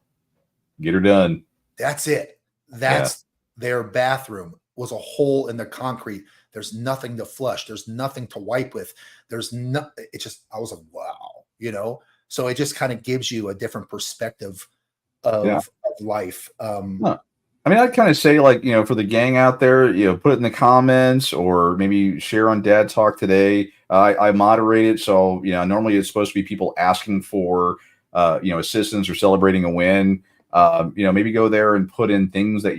get her done. That's it. That's their bathroom, was a hole in the concrete. There's nothing to flush. There's nothing to wipe with. There's no, it just, I was like, wow, so it just kind of gives you a different perspective of life. I'd kind of say, like, for the gang out there, put it in the comments or maybe share on Dad Talk Today. I moderate it. So, normally it's supposed to be people asking for, assistance or celebrating a win. Maybe go there and put in things that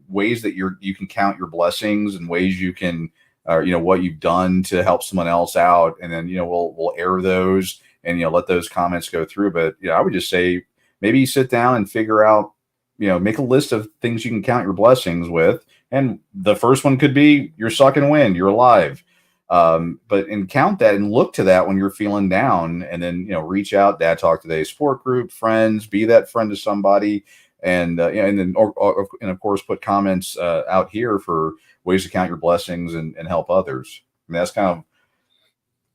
ways that you can count your blessings, and ways you can, what you've done to help someone else out. And then, we'll air those and, let those comments go through. But, I would just say maybe sit down and figure out, make a list of things you can count your blessings with. And the first one could be you're sucking wind, you're alive. But count that and look to that when you're feeling down, and then, reach out, Dad Talk Today support group, friends, be that friend to somebody. And, and then, and of course, put comments out here for ways to count your blessings and help others. I mean, that's kind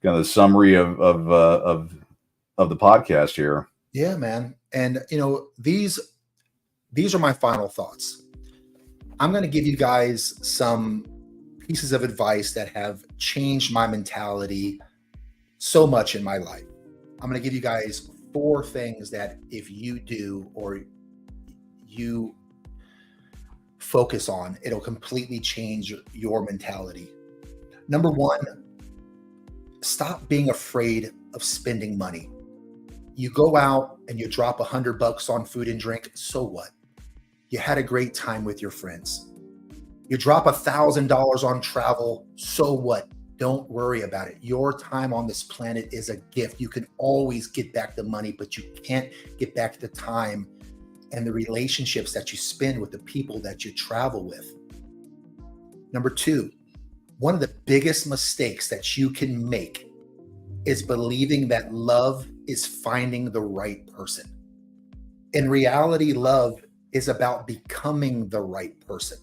of the summary of the podcast here. Yeah, man. And these are my final thoughts. I'm going to give you guys some pieces of advice that have changed my mentality so much in my life. I'm going to give you guys 4 things that if you do or you focus on, it'll completely change your mentality. Number 1, stop being afraid of spending money. You go out and you drop $100 on food and drink, so what? You had a great time with your friends. You drop $1,000 on travel, so what? Don't worry about it. Your time on this planet is a gift. You can always get back the money, but you can't get back the time and the relationships that you spend with the people that you travel with. Number 2, one of the biggest mistakes that you can make is believing that love is finding the right person. In reality, love is about becoming the right person.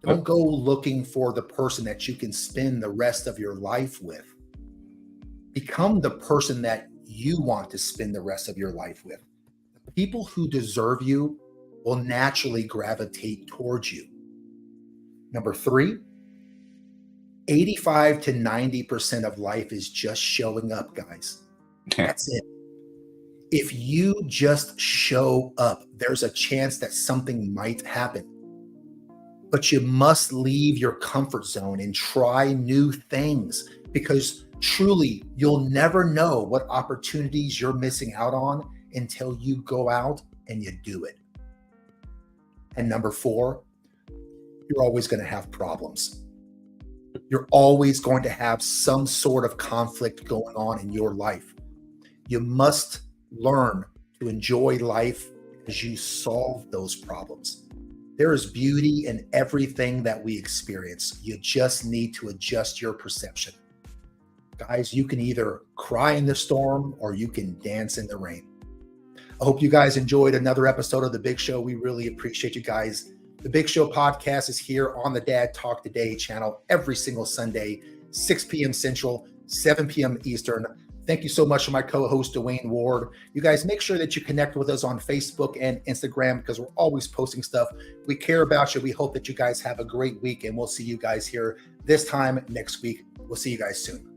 Don't go looking for the person that you can spend the rest of your life with. Become the person that you want to spend the rest of your life with. The people who deserve you will naturally gravitate towards you. Number 3, 85 to 90% of life is just showing up, guys. That's it. If you just show up, there's a chance that something might happen. But you must leave your comfort zone and try new things, because truly, you'll never know what opportunities you're missing out on until you go out and you do it. And number 4, you're always going to have problems. You're always going to have some sort of conflict going on in your life. You must learn to enjoy life as you solve those problems. There is beauty in everything that we experience. You just need to adjust your perception. Guys, you can either cry in the storm or you can dance in the rain. I hope you guys enjoyed another episode of The Big Show. We really appreciate you guys. The Big Show podcast is here on the Dad Talk Today channel every single Sunday, 6 p.m. Central, 7 p.m. Eastern. Thank you so much to my co-host, Dwayne Ward. You guys make sure that you connect with us on Facebook and Instagram, because we're always posting stuff. We care about you. We hope that you guys have a great week, and we'll see you guys here this time next week. We'll see you guys soon.